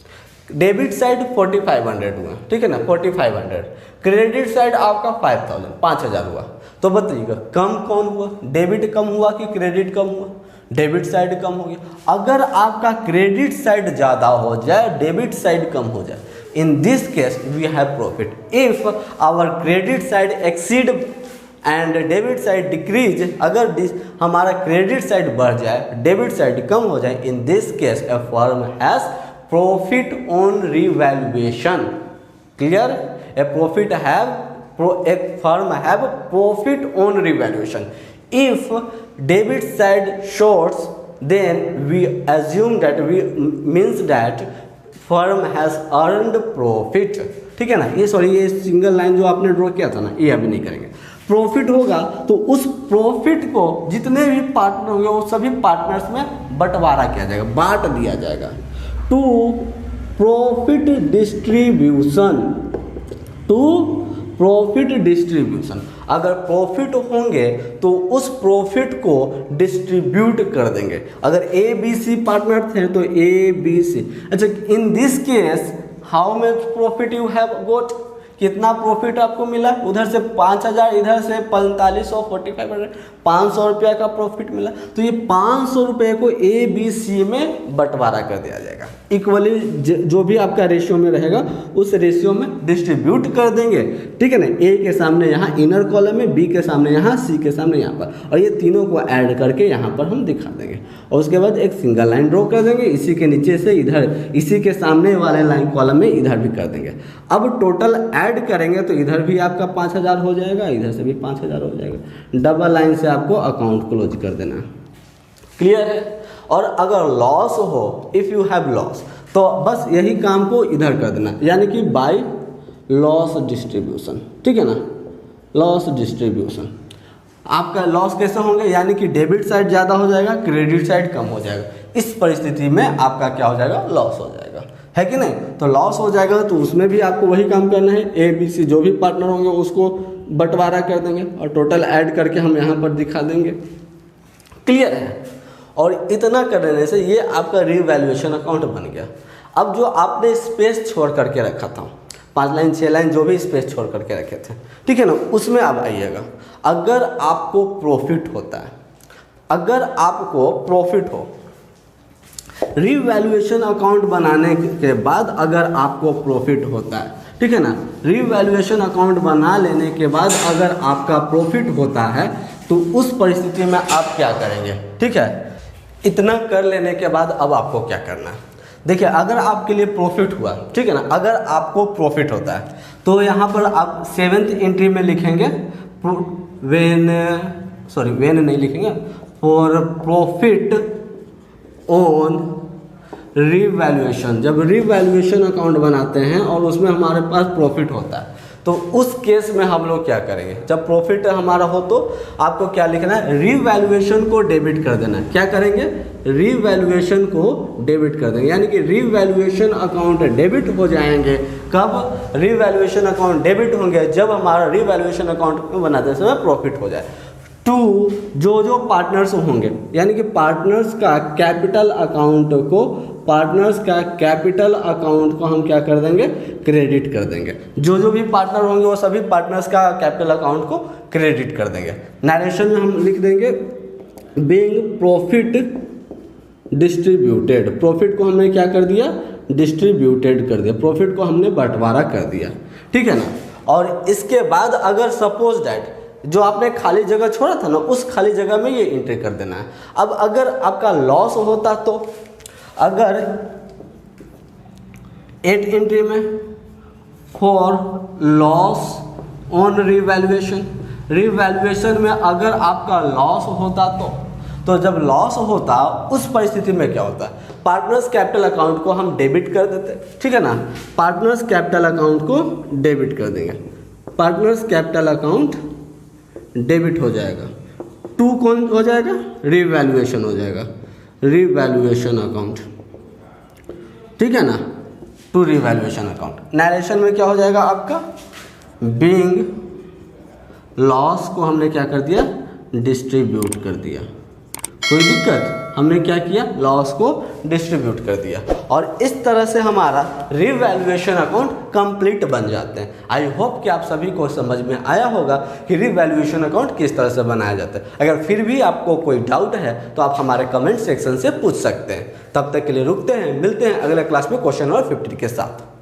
डेबिट साइड 4500 हुआ, ठीक है ना, 4500, क्रेडिट साइड आपका 5000 हुआ। तो बताइएगा कम कौन हुआ, डेबिट कम हुआ कि क्रेडिट कम हुआ, डेबिट साइड कम हो गया। अगर आपका क्रेडिट साइड ज़्यादा हो जाए, डेबिट साइड कम हो जाए, in this case we have profit. If our credit side exceed and debit side decrease, अगर हमारा क्रेडिट साइड बढ़ जाए, डेबिट साइड कम हो जाए, in this case A firm has profit on revaluation. Clear, A profit have a firm have profit on revaluation. If debit side shorts, then we assume that means that firm has earned profit, ठीक है ना। ये ये सिंगल लाइन जो आपने ड्रॉ किया था ना, ये अभी नहीं करेंगे। प्रॉफिट होगा तो उस प्रॉफिट को जितने भी पार्टनर होंगे वो सभी पार्टनर्स में बंटवारा किया जाएगा, बांट दिया जाएगा। To profit distribution, to profit distribution, अगर प्रॉफिट होंगे तो उस प्रॉफिट को डिस्ट्रीब्यूट कर देंगे। अगर ए बी सी पार्टनर थे तो ए बी सी, अच्छा इन this case how much profit you have got, कितना प्रॉफिट आपको मिला, उधर से 5000, इधर से 4500, 4500, 500 रुपया का प्रॉफिट मिला। तो ये 500 रुपये को ए बी सी में बंटवारा कर दिया जाएगा, इक्वली जो भी आपका रेशियो में रहेगा उस रेशियो में डिस्ट्रीब्यूट कर देंगे, ठीक है ना। ए के सामने यहाँ इनर कॉलम में, बी के सामने यहाँ, सी के सामने यहाँ पर, और ये तीनों को ऐड करके यहाँ पर हम दिखा देंगे। और उसके बाद एक सिंगल लाइन ड्रॉ कर देंगे, इसी के नीचे से इधर, इसी के सामने वाले लाइन कॉलम में इधर भी कर देंगे। अब टोटल ऐड करेंगे तो इधर भी आपका 5000 हो जाएगा, इधर से भी 5000 हो जाएगा। डबल लाइन से आपको अकाउंट क्लोज कर देना। क्लियर है। और अगर लॉस हो, इफ़ यू हैव लॉस, तो बस यही काम को इधर कर देना, यानी कि बाय लॉस डिस्ट्रीब्यूशन, ठीक है ना, लॉस डिस्ट्रीब्यूशन। आपका लॉस कैसे होंगे, यानी कि डेबिट साइड ज़्यादा हो जाएगा, क्रेडिट साइड कम हो जाएगा। इस परिस्थिति में आपका क्या हो जाएगा, लॉस हो जाएगा, है कि नहीं। तो लॉस हो जाएगा तो उसमें भी आपको वही काम करना है, ए बी सी जो भी पार्टनर होंगे उसको बंटवारा कर देंगे और टोटल ऐड करके हम यहाँ पर दिखा देंगे। क्लियर है। और इतना करने से ये आपका रीवैल्यूएशन अकाउंट बन गया। अब जो आपने स्पेस छोड़ करके रखा था, 5 लाइन 6 लाइन जो भी स्पेस छोड़ करके रखे थे, ठीक है ना, उसमें आप आइएगा। अगर आपको प्रॉफिट होता है, अगर आपको प्रॉफिट हो, रीवैल्यूएशन अकाउंट बनाने के बाद अगर आपको प्रॉफिट होता है, ठीक है ना, रीवैल्यूएशन अकाउंट बना लेने के बाद अगर आपका प्रॉफिट होता है तो उस परिस्थिति में आप क्या करेंगे, ठीक है। इतना कर लेने के बाद अब आपको क्या करना है, देखिए अगर आपके लिए प्रॉफिट हुआ, ठीक है ना, अगर आपको प्रॉफिट होता है तो यहाँ पर आप 7th एंट्री में लिखेंगे वेन नहीं लिखेंगे, फॉर प्रॉफिट ऑन रीवैल्यूएशन। जब रीवैल्यूएशन अकाउंट बनाते हैं और उसमें हमारे पास प्रॉफिट होता है तो उस केस में हम लोग क्या करेंगे, जब प्रॉफिट हमारा हो तो आपको क्या लिखना है, रीवैल्यूएशन को डेबिट कर देना है। क्या करेंगे, रीवैल्यूएशन को डेबिट कर देंगे, यानी कि रीवैल्यूएशन अकाउंट डेबिट हो जाएंगे। कब रीवैल्यूएशन अकाउंट डेबिट होंगे, जब हमारा रीवैल्यूएशन अकाउंट बनाते समय प्रॉफिट हो जाए। टू जो पार्टनर्स होंगे, यानी कि पार्टनर्स का कैपिटल अकाउंट को, पार्टनर्स का कैपिटल अकाउंट को हम क्या कर देंगे, क्रेडिट कर देंगे। जो भी पार्टनर होंगे वो सभी पार्टनर्स का कैपिटल अकाउंट को क्रेडिट कर देंगे। नरेशन में हम लिख देंगे बीइंग प्रॉफिट डिस्ट्रीब्यूटेड, प्रॉफिट को हमने क्या कर दिया, डिस्ट्रीब्यूटेड कर दिया, प्रॉफिट को हमने बंटवारा कर दिया, ठीक है ना। और इसके बाद अगर सपोज दैट जो आपने खाली जगह छोड़ा था ना, उस खाली जगह में ये एंट्री कर देना है। अब अगर आपका लॉस होता तो अगर 8 एंट्री में for loss on revaluation, revaluation में अगर आपका लॉस होता तो जब लॉस होता उस परिस्थिति में क्या होता है, पार्टनर्स कैपिटल अकाउंट को हम डेबिट कर देते, ठीक है ना। पार्टनर्स कैपिटल अकाउंट को डेबिट कर देंगे, पार्टनर्स कैपिटल अकाउंट डेबिट हो जाएगा, टू कौन हो जाएगा, रिवैल्यूएशन हो जाएगा, रिवैल्यूएशन अकाउंट, ठीक है ना, टू रिवैल्यूएशन अकाउंट। नरेशन में क्या हो जाएगा आपका, बीइंग लॉस को हमने क्या कर दिया, डिस्ट्रीब्यूट कर दिया, कोई दिक्कत, हमने क्या किया, लॉस को डिस्ट्रीब्यूट कर दिया। और इस तरह से हमारा रिवैल्यूएशन अकाउंट कंप्लीट बन जाते हैं। आई होप कि आप सभी को समझ में आया होगा कि रिवैल्यूएशन अकाउंट किस तरह से बनाया जाता है। अगर फिर भी आपको कोई डाउट है तो आप हमारे कमेंट सेक्शन से पूछ सकते हैं। तब तक के लिए रुकते हैं, मिलते हैं अगले क्लास में क्वेश्चन नंबर 50 के साथ।